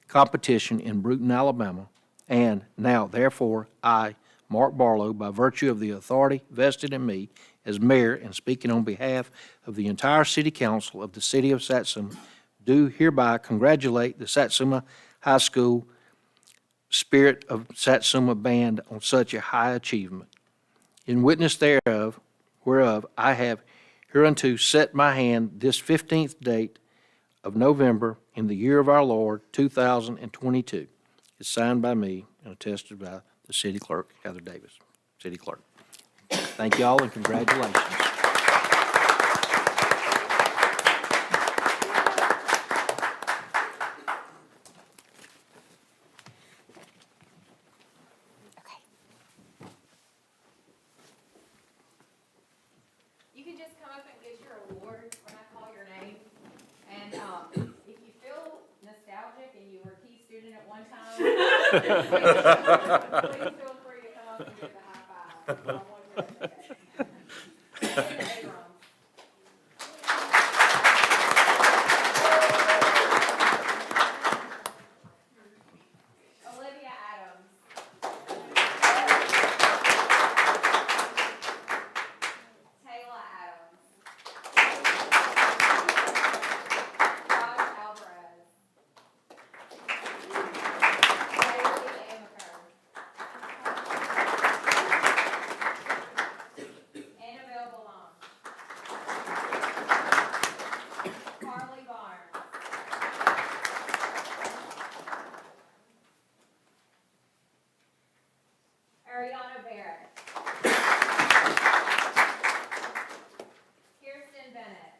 Competition in Brewton, Alabama. And now, therefore, I, Mark Barlow, by virtue of the authority vested in me as mayor and speaking on behalf of the entire city council of the city of Satsuma, do hereby congratulate the Satsuma High School Spirit of Satsuma Band on such a high achievement. In witness thereof, whereof I have hereunto set my hand this 15th date of November in the year of our Lord, 2022. It's signed by me and attested by the city clerk, Heather Davis, city clerk. Thank you all and congratulations. You can just come up and get your award when I call your name. And if you feel nostalgic and you were a key student at one time, please feel free to come up and give the high five. I want you to do that. Abrams. Olivia Adams. Taylor Adams. Josh Alvarez. Bailey Amaker. Annabelle Ballon. Carly Barnes. Ariana Barrett. Kirsten Bennett.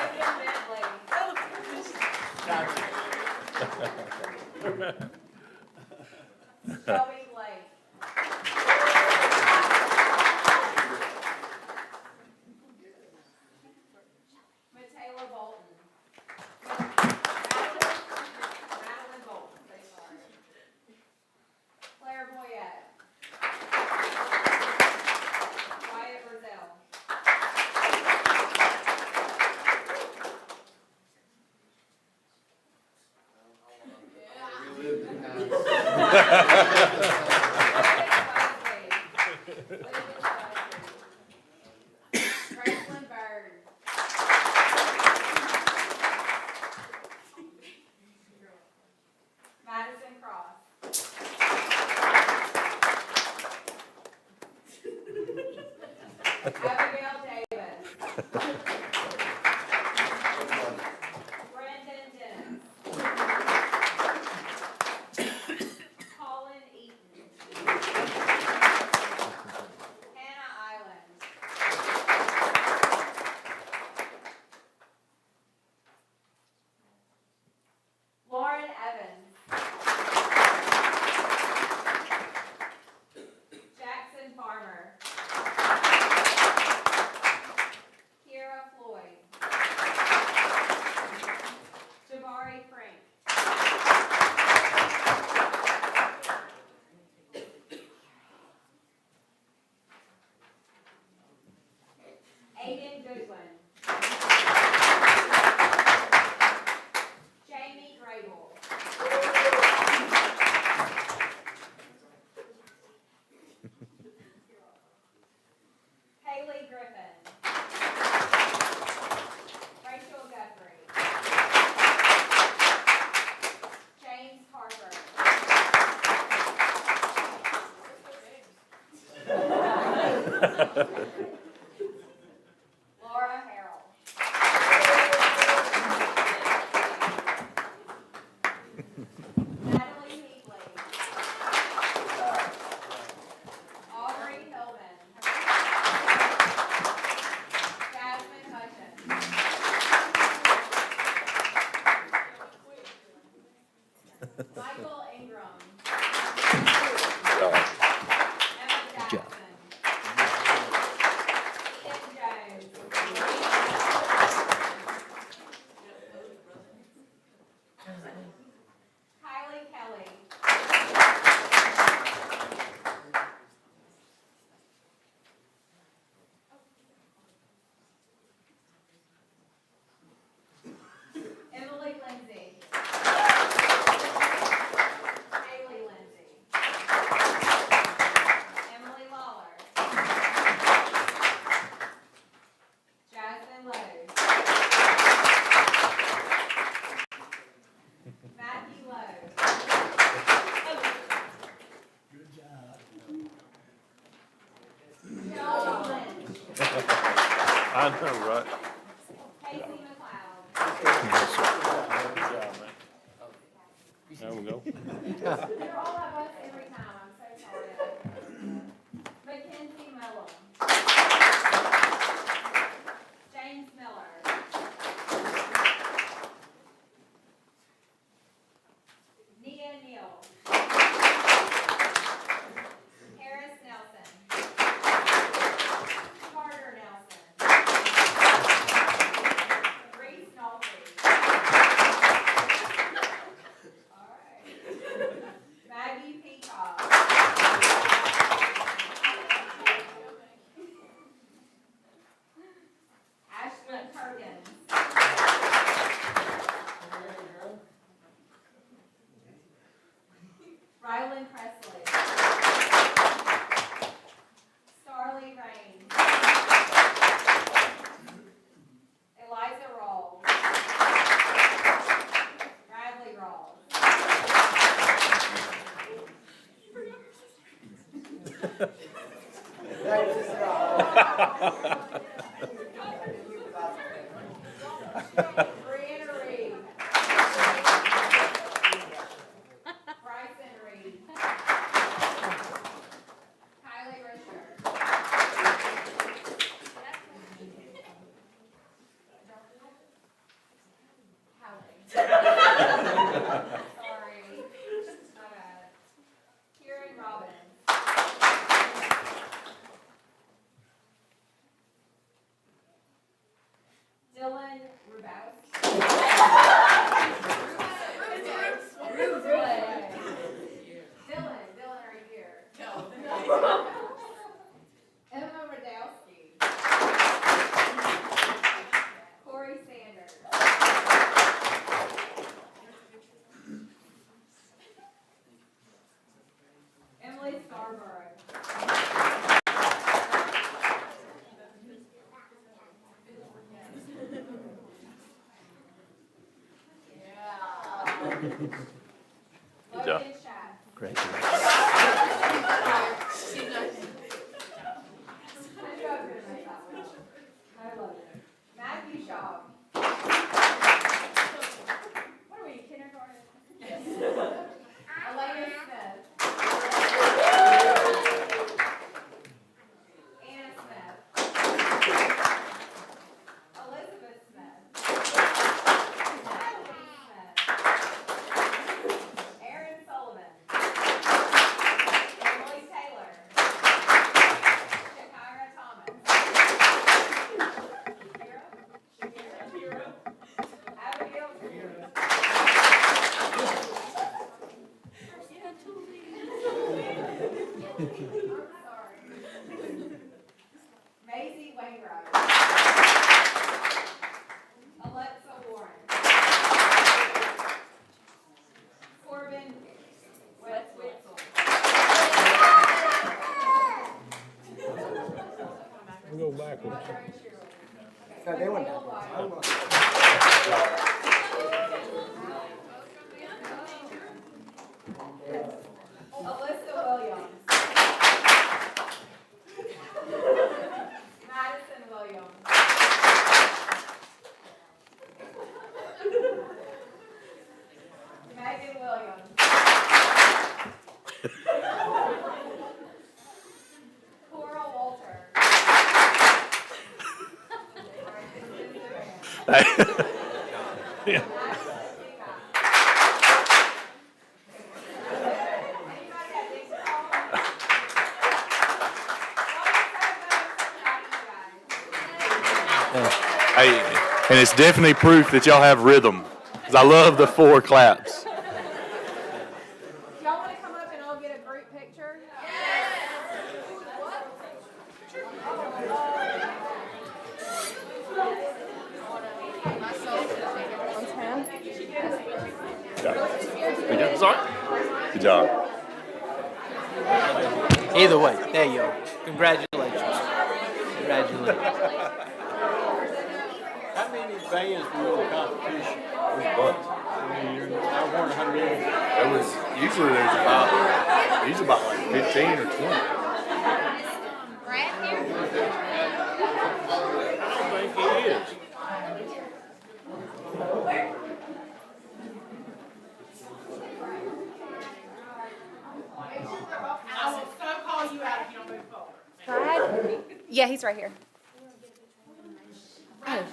Logan Bentley. Shelby Blake. Michaela Bolton. Madeline Bolton, say sorry. Claire Boyette. Wyatt Roselle. Franklin Bird. Madison Cross. Abigail Davis. Brandon Dennis. Colin Eaton. Hannah Island. Lauren Evans. Jackson Farmer. Kira Floyd. Jabari Frank. Aiden Goodwin. Jamie Grable. Haley Griffin. Rachel Guthrie. James Harper. Laura Harrell. Natalie Heatley. I know, right? Casey McLeod. There we go. You're all of us every time, I'm so sorry. Mackenzie Mellon. James Miller. Nia Neal. Harris Nelson. Carter Nelson. Reese Nolte. All right. Maggie Peacock. Ashley Perkins. Rylan Presley. Starly Rain. Eliza Rawls. Bradley Rawls. Brianna Reed. Bryson Reed. Kylie Risher. Sorry. My bad. Kieran Robbins. Dylan Rubowski. Dylan right here. Emma Radowski. Corey Sanders. Emily Scarborough. Good job. Logan Schaff. Great. I knew I was gonna make that one. I love it. Matthew Shaw. What are we, kindergarten? Elena Smith. Anna Smith. Elizabeth Smith. Natalie Smith. Aaron Sullivan. Emily Taylor. Shakira Thomas. Shakira. Abigail Greer. I'm sorry. Maisie Wainwright. Alexa Warren. Corbin Wetzel. We go backwards. Alyssa Williams. Madison Williams. Megan Williams. Coral Walter. Yeah. Hey, and it's definitely proof that y'all have rhythm, 'cause I love the 4 claps. Y'all want to come up and all get a group picture? Good job. Sorry? Good job. Either way, there you go. Congratulations. Congratulations. How many bands were in the competition? It was I won 100. It was usually there's about like 15 or 20. Brad here? How many Yeah, he's right here. Oh,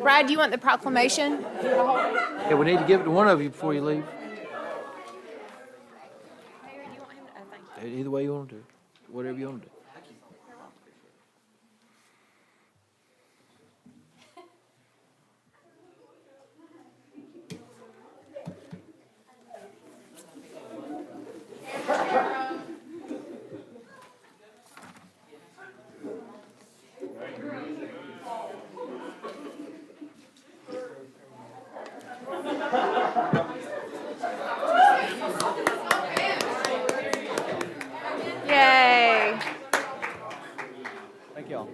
Brad, do you want the proclamation? Yeah, we need to give it to one of you before you leave. Either way you want to do it, whatever you want to do. Yay. Thank y'all.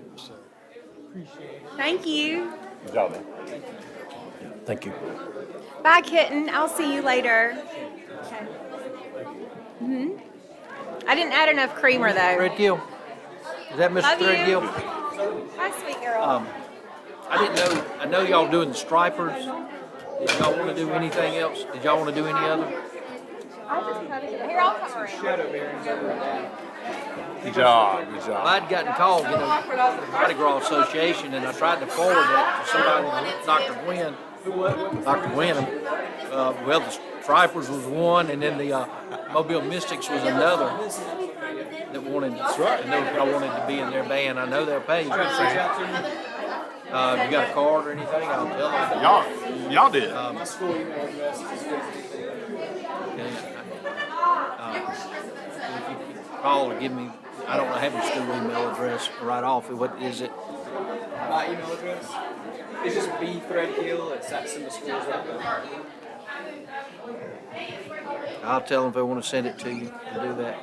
Thank you. Good job, man. Thank you. Bye, kitten. I'll see you later. Okay. I didn't add enough creamer, though. Thread Gill. Is that Mr. Love you. Thread Gill? Hi, sweet girl. I didn't know, I know y'all doing the stripers. Did y'all want to do anything else? Did y'all want to do any other? Here, I'll come around. Good job, good Well, job. I'd gotten called, you know, the Mardi Gras Association, and I tried to forward that to somebody, Dr. Gwynn. Dr. Gwynn. Well, the stripers was one, and then the Mobile Mystics was another that wanted, and they all wanted to be in their band. I know they're paid. You got a card or anything? I'll tell them. Y'all did. If you could call or give me, I don't have your school email address right off. What is it? My email address is just bthreadgill@satsumaschools.com. I'll tell them if they want to send it to you to do that.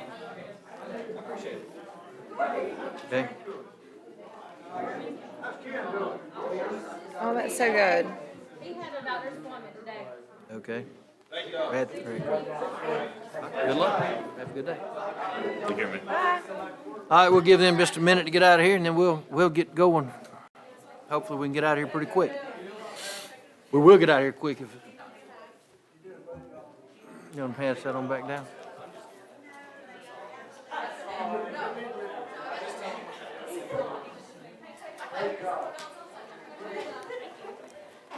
Okay? Oh, that's so good. He had a doctor's appointment today. Okay. Very good. Good luck. Have a good day. Take care, man. All right, we'll give them just a minute to get out of here, and then we'll get going. Hopefully, we can get out of here pretty quick. We will get out of here quick if you want to pass that on back down.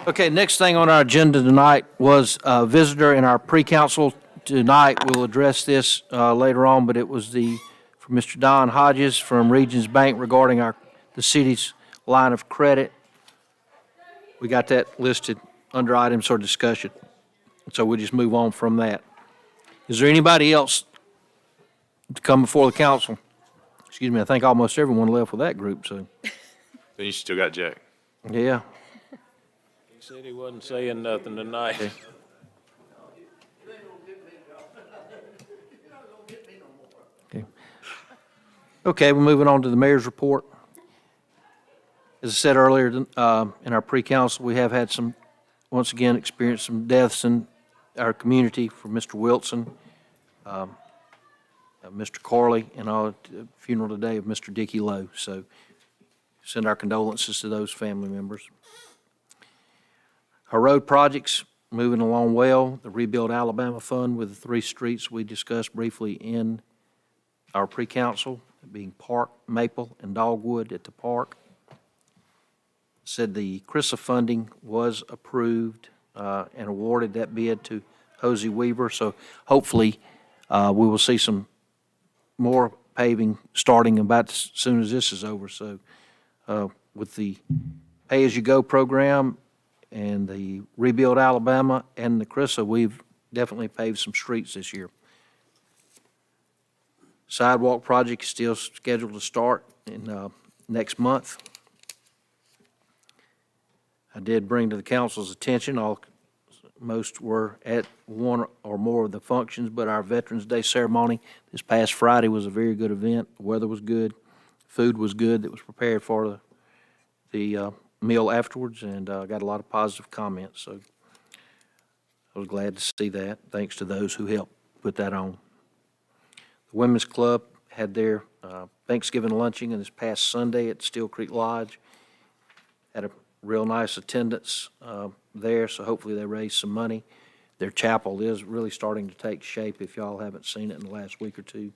Okay, next thing on our agenda tonight was a visitor in our pre-council tonight. We'll address this later on, but it was from Mr. Don Hodges from Regions Bank regarding the city's line of credit. We got that listed under items for discussion, so we'll just move on from that. Is there anybody else to come before the council? Excuse me, I think almost everyone left with that group, so, Then you still got Jack. yeah. He said he wasn't saying nothing tonight. Okay. Okay, we're moving on to the mayor's report. As I said earlier, in our pre-council, we have had once again, experienced some deaths in our community for Mr. Wilson, Mr. Corley, and our funeral today of Mr. Dickie Lowe. So send our condolences to those family members. Our road projects moving along well. The Rebuild Alabama Fund with the 3 streets we discussed briefly in our pre-council, being Park, Maple, and Dogwood at the park. Said the CRISA funding was approved and awarded that bid to Hosey Weaver. So hopefully we will see some more paving starting about as soon as this is over. So with the pay-as-you-go program and the Rebuild Alabama and the CRISA, we've definitely paved some streets this year. Sidewalk project is still scheduled to start in next month. I did bring to the council's attention, most were at one or more of the functions, but our Veterans Day ceremony this past Friday was a very good event. The weather was good, food was good that was prepared for the meal afterwards, and got a lot of positive comments, so I was glad to see that. Thanks to those who helped put that on. The Women's Club had their Thanksgiving luncheon this past Sunday at Steel Creek Lodge. Had a real nice attendance there, so hopefully they raised some money. Their chapel is really starting to take shape if y'all haven't seen it in the last week or two.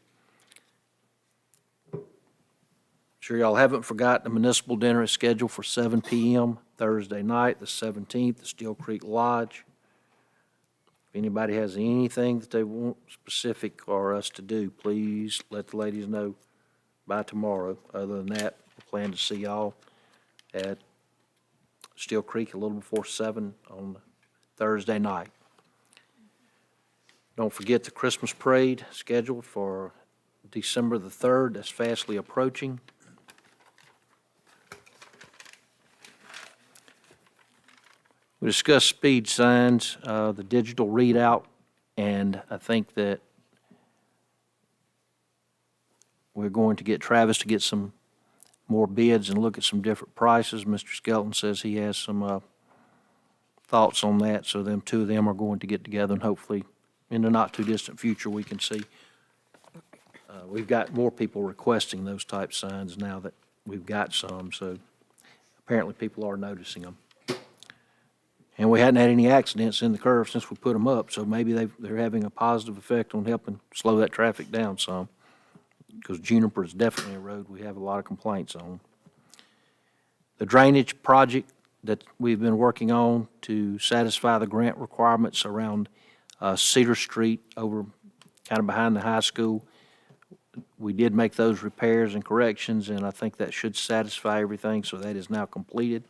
Sure y'all haven't forgot the municipal dinner is scheduled for 7 PM Thursday night, the 17th, at Steel Creek Lodge. If anybody has anything that they want specific or us to do, please let the ladies know by tomorrow. Other than that, we plan to see y'all at Steel Creek a little before 7 on Thursday night. Don't forget the Christmas parade scheduled for December the 3rd. That's fastly approaching. We discussed speed signs, the digital readout, and I think that we're going to get Travis to get some more bids and look at some different prices. Mr. Skelton says he has some thoughts on that, so them two of them are going to get together, and hopefully in the not-too-distant future, we can see. We've got more people requesting those type signs now that we've got some, so apparently people are noticing them. And we hadn't had any accidents in the curve since we put them up, so maybe they're having a positive effect on helping slow that traffic down some. Because Juniper is definitely a road we have a lot of complaints on. The drainage project that we've been working on to satisfy the grant requirements around Cedar Street over kind of behind the high school. We did make those repairs and corrections, and I think that should satisfy everything, so that is now completed.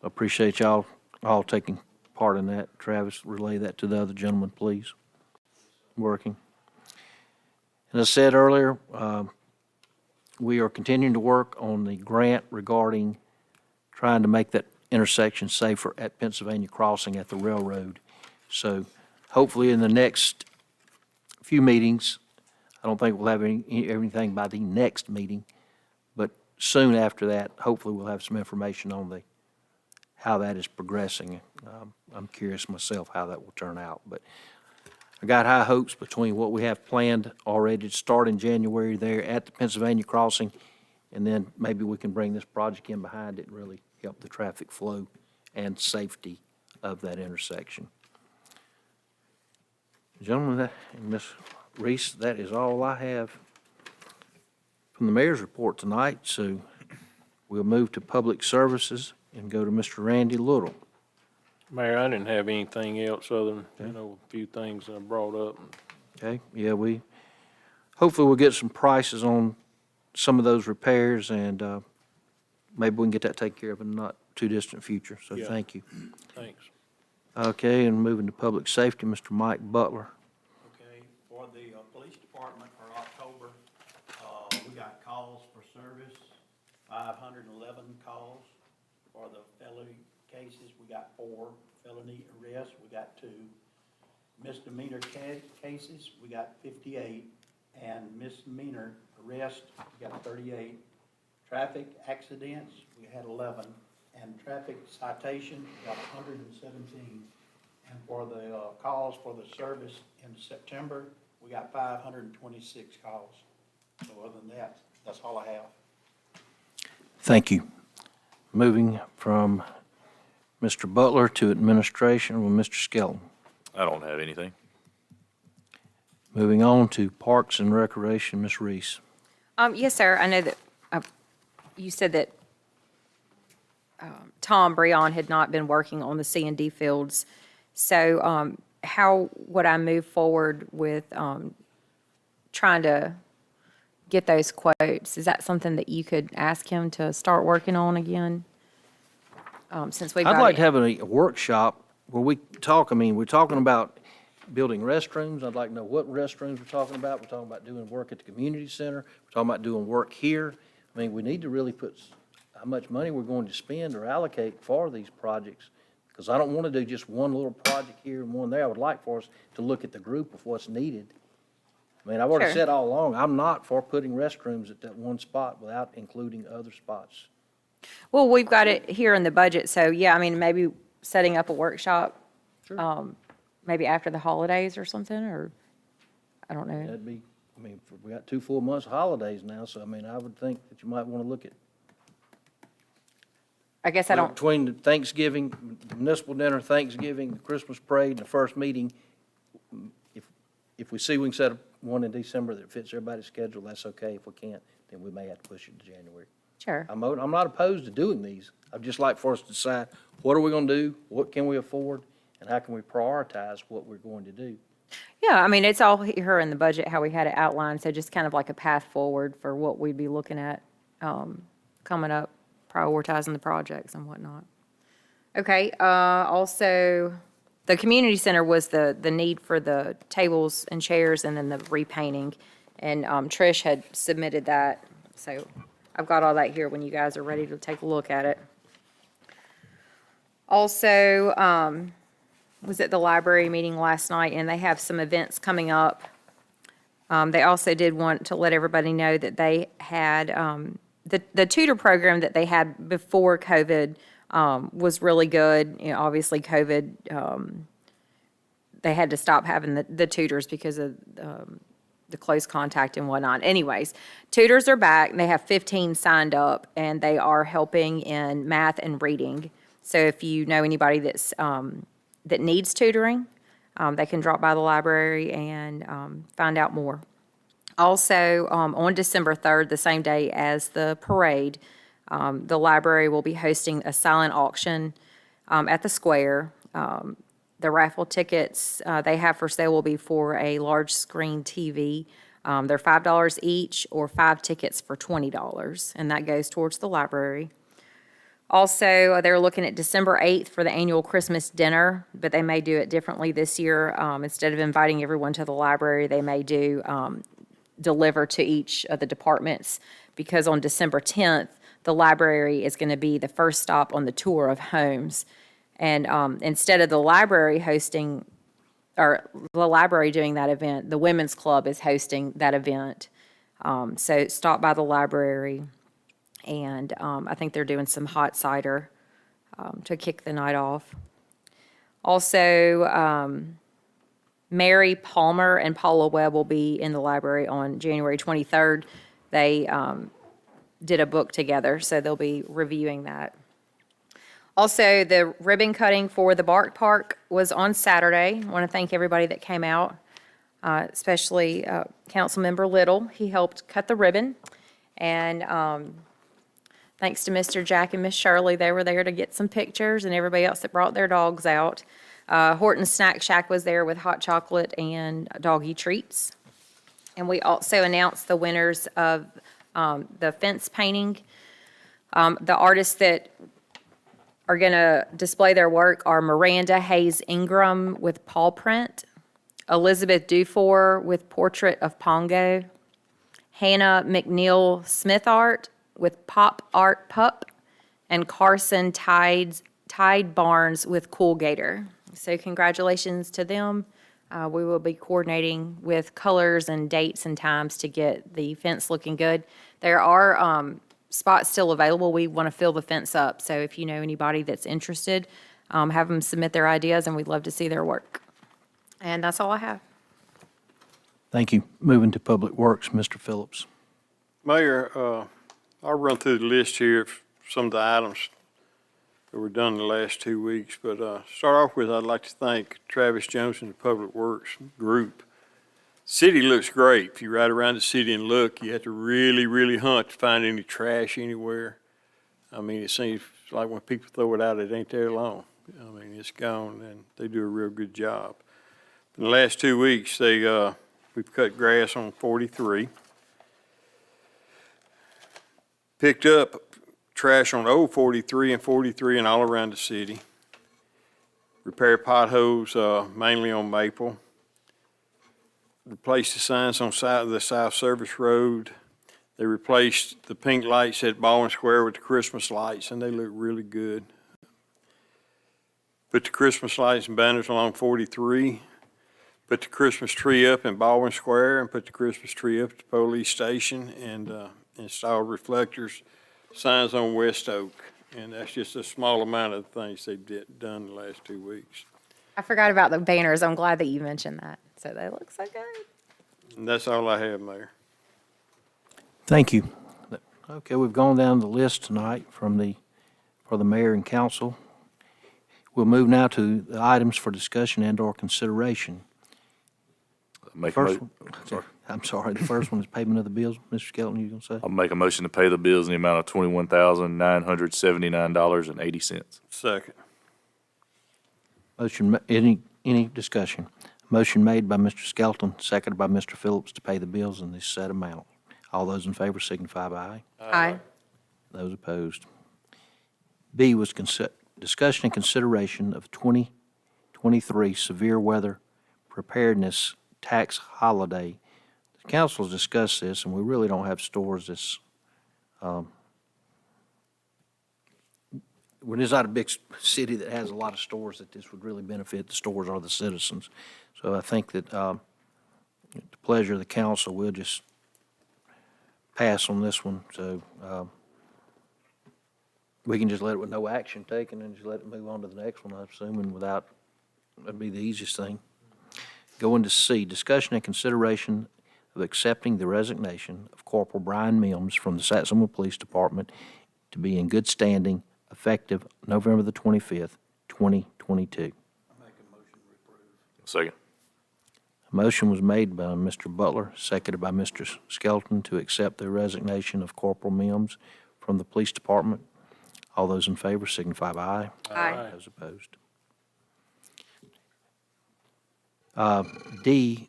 I appreciate y'all all taking part in that. Travis, relay that to the other gentleman, please. Working. And as I said earlier, we are continuing to work on the grant regarding trying to make that intersection safer at Pennsylvania Crossing at the railroad. So hopefully in the next few meetings, I don't think we'll have everything by the next meeting, but soon after that, hopefully we'll have some information on how that is progressing. I'm curious myself how that will turn out, but I got high hopes between what we have planned already to start in January there at the Pennsylvania Crossing, and then maybe we can bring this project in behind it and really help the traffic flow and safety of that intersection. Gentlemen and Ms. Reese, that is all I have from the mayor's report tonight, so we'll move to public services and go to Mr. Randy Little. Mayor, I didn't have anything else other than, a few things I brought up. Okay, yeah, hopefully we'll get some prices on some of those repairs, and maybe we can get that taken care of in the not too distant future, so Yeah. thank you. Thanks. Okay, and moving to public safety, Mr. Mike Butler. Okay, for the police department for October, we got calls for service, 511 calls. For the felony cases, we got 4. Felony arrests, we got 2. Misdemeanor cases, we got 58. And misdemeanor arrest, we got 38. Traffic accidents, we had 11. And traffic citation, we got 117. And for the calls for the service in September, we got 526 calls. So other than that, that's all I have. Thank you. Moving from Mr. Butler to administration with Mr. Skelton. I don't have anything. Moving on to Parks and Recreation, Ms. Reese. Yes, sir. I know that you said that Tom Breon had not been working on the C&D fields. So how would I move forward with trying to get those quotes? Is that something that you could ask him to start working on again? Since we've got I'd like it- to have a workshop where we talk, we're talking about building restrooms. I'd like to know what restrooms we're talking about. We're talking about doing work at the community center. We're talking about doing work here. We need to really put how much money we're going to spend or allocate for these projects, because I don't want to do just one little project here and one there. I would like for us to look at the group of what's needed. I've already Sure. said all along, I'm not for putting restrooms at that one spot without including other spots. Well, we've got it here in the budget, so yeah, maybe setting up a workshop, maybe after the holidays or something, or, I don't know. That'd be, we got 2 full months of holidays now, so I would think that you might want to look at. I guess I don't, Between the Thanksgiving, the municipal dinner, Thanksgiving, the Christmas parade, and the first meeting, if we see we can set a one in December that fits everybody's schedule, that's okay. If we can't, then we may have to push it to January. Sure. I'm not opposed to doing these. I'd just like for us to decide, what are we gonna do? What can we afford? And how can we prioritize what we're going to do? Yeah, I mean, it's all here in the budget, how we had it outlined, so just kind of like a path forward for what we'd be looking at coming up, prioritizing the projects and whatnot. Okay, also, the community center was the need for the tables and chairs and then the repainting. And Trish had submitted that, so I've got all that here when you guys are ready to take a look at it. Also, was at the library meeting last night, and they have some events coming up. They also did want to let everybody know that they had, the tutor program that they had before COVID was really good. You know, obviously COVID, they had to stop having the tutors because of the close contact and whatnot. Anyways, tutors are back. They have 15 signed up, and they are helping in math and reading. So if you know anybody that's that needs tutoring, they can drop by the library and find out more. Also, on December 3rd, the same day as the parade, the library will be hosting a silent auction at the square. The raffle tickets they have for sale will be for a large screen TV. They're $5 each, or 5 tickets for $20, and that goes towards the library. Also, they're looking at December 8th for the annual Christmas dinner, but they may do it differently this year. Instead of inviting everyone to the library, they may do deliver to each of the departments, because on December 10th, the library is going to be the first stop on the tour of homes. And instead of the library hosting, or the library doing that event, the Women's Club is hosting that event. So stop by the library. And I think they're doing some hot cider to kick the night off. Also, Mary Palmer and Paula Webb will be in the library on January 23rd. They did a book together, so they'll be reviewing that. Also, the ribbon cutting for the Bark Park was on Saturday. I want to thank everybody that came out, especially Councilmember Little. He helped cut the ribbon. And thanks to Mr. Jack and Miss Shirley, they were there to get some pictures, and everybody else that brought their dogs out. Horton's Snack Shack was there with hot chocolate and doggy treats. And we also announced the winners of the fence painting. The artists that are going to display their work are Miranda Hayes Ingram with paw print, Elizabeth Dufour with portrait of Pongo, Hannah McNeil Smith art with pop art pup, and Carson Tide Barnes with Cool Gator. So congratulations to them. We will be coordinating with colors and dates and times to get the fence looking good. There are spots still available. We want to fill the fence up. So if you know anybody that's interested, have them submit their ideas, and we'd love to see their work. And that's all I have. Thank you. Moving to Public Works, Mr. Phillips. Mayor, I'll run through the list here of some of the items that were done in the last 2 weeks. But start off with, I'd like to thank Travis Jones and the Public Works group. City looks great. If you ride around the city and look, you have to really, really hunt to find any trash anywhere. I mean, it seems like when people throw it out, it ain't there long. I mean, it's gone, and they do a real good job. In the last 2 weeks, we've cut grass on 43. Picked up trash on old 43 and 43 and all around the city. Repaired potholes, mainly on Maple. Replaced the signs on the South Service Road. They replaced the pink lights at Baldwin Square with the Christmas lights, and they look really good. Put the Christmas lights and banners along 43. Put the Christmas tree up in Baldwin Square, and put the Christmas tree up at the police station, and installed reflectors, signs on West Oak. And that's just a small amount of the things they've done the last 2 weeks. I forgot about the banners. I'm glad that you mentioned that. So they look so good. And that's all I have, Mayor. Thank you. Okay, we've gone down the list tonight for the mayor and council. We'll move now to the items for discussion and/or consideration. Make a First mo- one, I'm sorry, the first one is payment of the bills. Mr. Skelton, you gonna say? I'll make a motion to pay the bills in the amount of $21,979.80. Second. Motion, any discussion? Motion made by Mr. Skelton, seconded by Mr. Phillips to pay the bills in this set amount. All those in favor signify by aye. Aye. Those opposed. B was discussion and consideration of 2023 severe weather preparedness tax holiday. The council's discussed this, and we really don't have stores that's, when it's not a big city that has a lot of stores, that this would really benefit the stores or the citizens. So I think that, at the pleasure of the council, we'll just pass on this one. So, we can just let it with no action taken and just let it move on to the next one, I'm assuming, without, that'd be the easiest thing. Going to C, discussion and consideration of accepting the resignation of Corporal Brian Mims from the Satsuma Police Department to be in good standing effective November the 25th, 2022. Second. A motion was made by Mr. Butler, seconded by Mr. Skelton to accept the resignation of Corporal Mims from the Police Department. All those in favor signify by aye. Aye. Those opposed. D,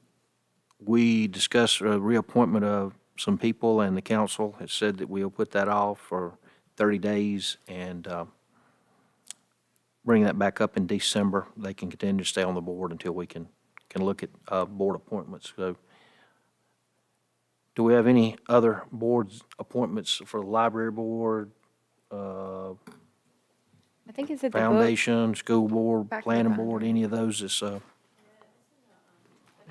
we discussed a reappointment of some people, and the council has said that we'll put that off for 30 days and bring that back up in December. They can continue to stay on the board until we can look at board appointments. So, do we have any other boards appointments for the library board, I think it's at the book. foundation, school board, Back to the planning foundation. board, any of those that's, okay.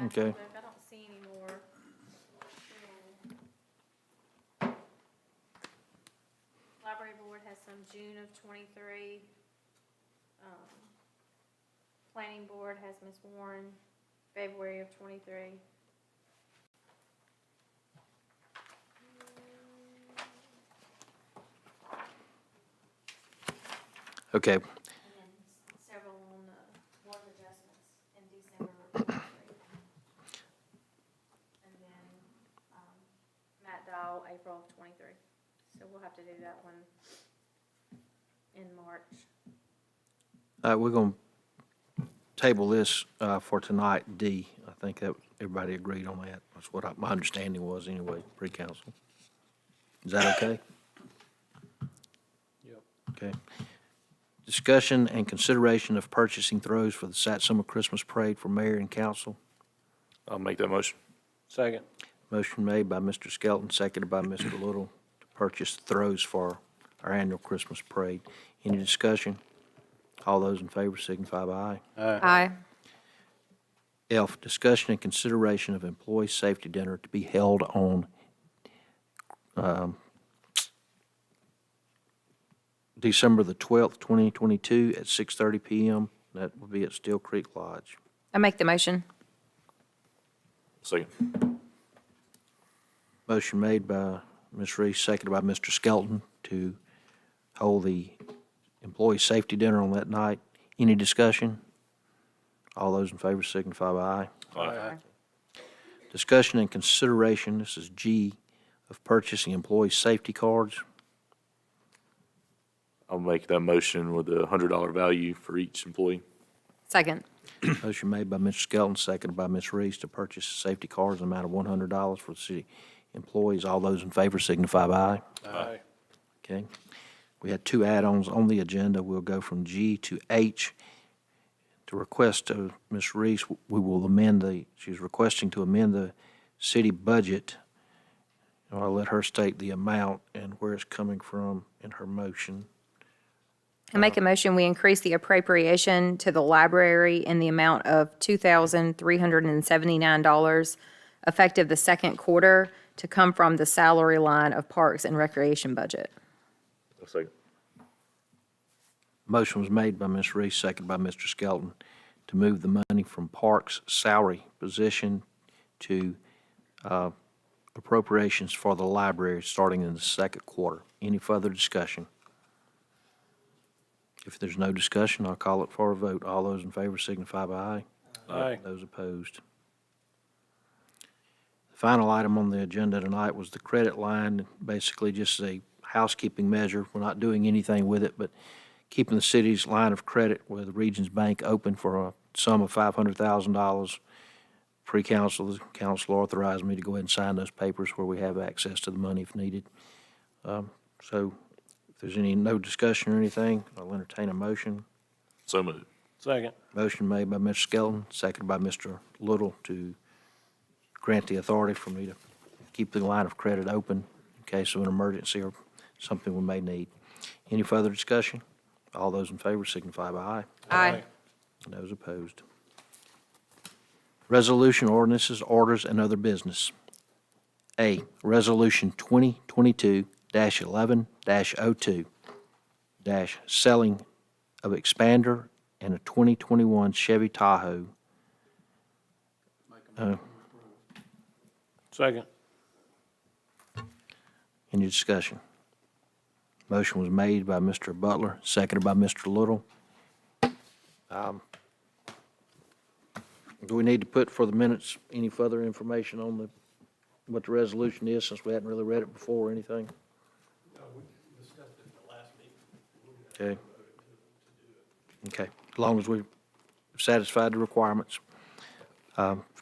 I don't see any more. Library board has some June of 23. Planning board has Ms. Warren, February of 23. Okay, And then several on board of adjustments in December of 23. And then, Matt Dial, April of 23. So we'll have to do that one in March. we're going to table this for tonight, D. I think that everybody agreed on that. That's what my understanding was anyway, pre-council. Is that okay? Yep. Okay. Discussion and consideration of purchasing throws for the Satsuma Christmas Parade for mayor and council. I'll make that motion. Second. Motion made by Mr. Skelton, seconded by Mr. Little to purchase throws for our annual Christmas parade. Any discussion? All those in favor signify by aye. Aye. F, discussion and consideration of employee safety dinner to be held on December the 12th, 2022 at 6:30 PM. That will be at Steel Creek Lodge. I make the motion. Second. Motion made by Ms. Reese, seconded by Mr. Skelton to hold the employee safety dinner on that night. Any discussion? All those in favor signify by aye. Aye. Discussion and consideration, this is G, of purchasing employee safety cards. I'll make that motion with a $100 value for each employee. Second. Motion made by Mr. Skelton, seconded by Ms. Reese to purchase safety cards in the amount of $100 for the city employees. All those in favor signify by aye. Aye. Okay. We had two add-ons on the agenda. We'll go from G to H. To request of Ms. Reese, we will she's requesting to amend the city budget. I'll let her state the amount and where it's coming from in her motion. I make a motion, we increase the appropriation to the library in the amount of $2,379 effective the second quarter to come from the salary line of Parks and Recreation budget. Second. Motion was made by Ms. Reese, seconded by Mr. Skelton, to move the money from Parks salary position to appropriations for the library starting in the second quarter. Any further discussion? If there's no discussion, I'll call it for a vote. All those in favor signify by aye. Aye. Those opposed. Final item on the agenda tonight was the credit line, basically just a housekeeping measure. We're not doing anything with it, but keeping the city's line of credit with the Regions Bank open for a sum of $500,000. Pre-council, the council authorized me to go ahead and sign those papers where we have access to the money if needed. So if there's no discussion or anything, I'll entertain a motion. So moved. Second. Motion made by Mr. Skelton, seconded by Mr. Little to grant the authority for me to keep the line of credit open in case of an emergency or something we may need. Any further discussion? All those in favor signify by aye. Aye. And those opposed. Resolution, ordinances, orders, and other business. A, Resolution 2022-11-02, selling of expander and a 2021 Chevy Tahoe. Second. Any discussion? Motion was made by Mr. Butler, seconded by Mr. Little. Do we need to put for the minutes any further information on what the resolution is, since we hadn't really read it before or anything? No, we discussed it at the last meeting. Okay. Okay, as long as we've satisfied the requirements.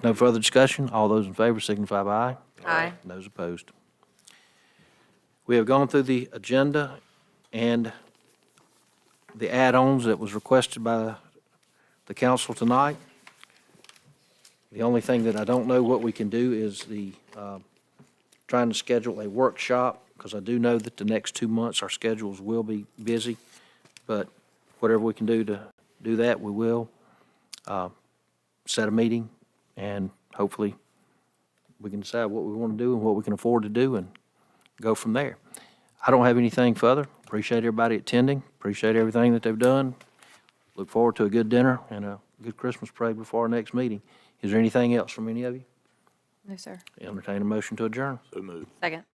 No further discussion, all those in favor signify by aye. Aye. Those opposed. We have gone through the agenda and the add-ons that was requested by the council tonight. The only thing that I don't know what we can do is trying to schedule a workshop, because I do know that the next 2 months, our schedules will be busy, but whatever we can do to do that, we will. Set a meeting, and hopefully we can decide what we want to do and what we can afford to do and go from there. I don't have anything further. Appreciate everybody attending. Appreciate everything that they've done. Look forward to a good dinner and a good Christmas parade before our next meeting. Is there anything else from any of you? No, sir. Entertain a motion to adjourn. So moved. Second.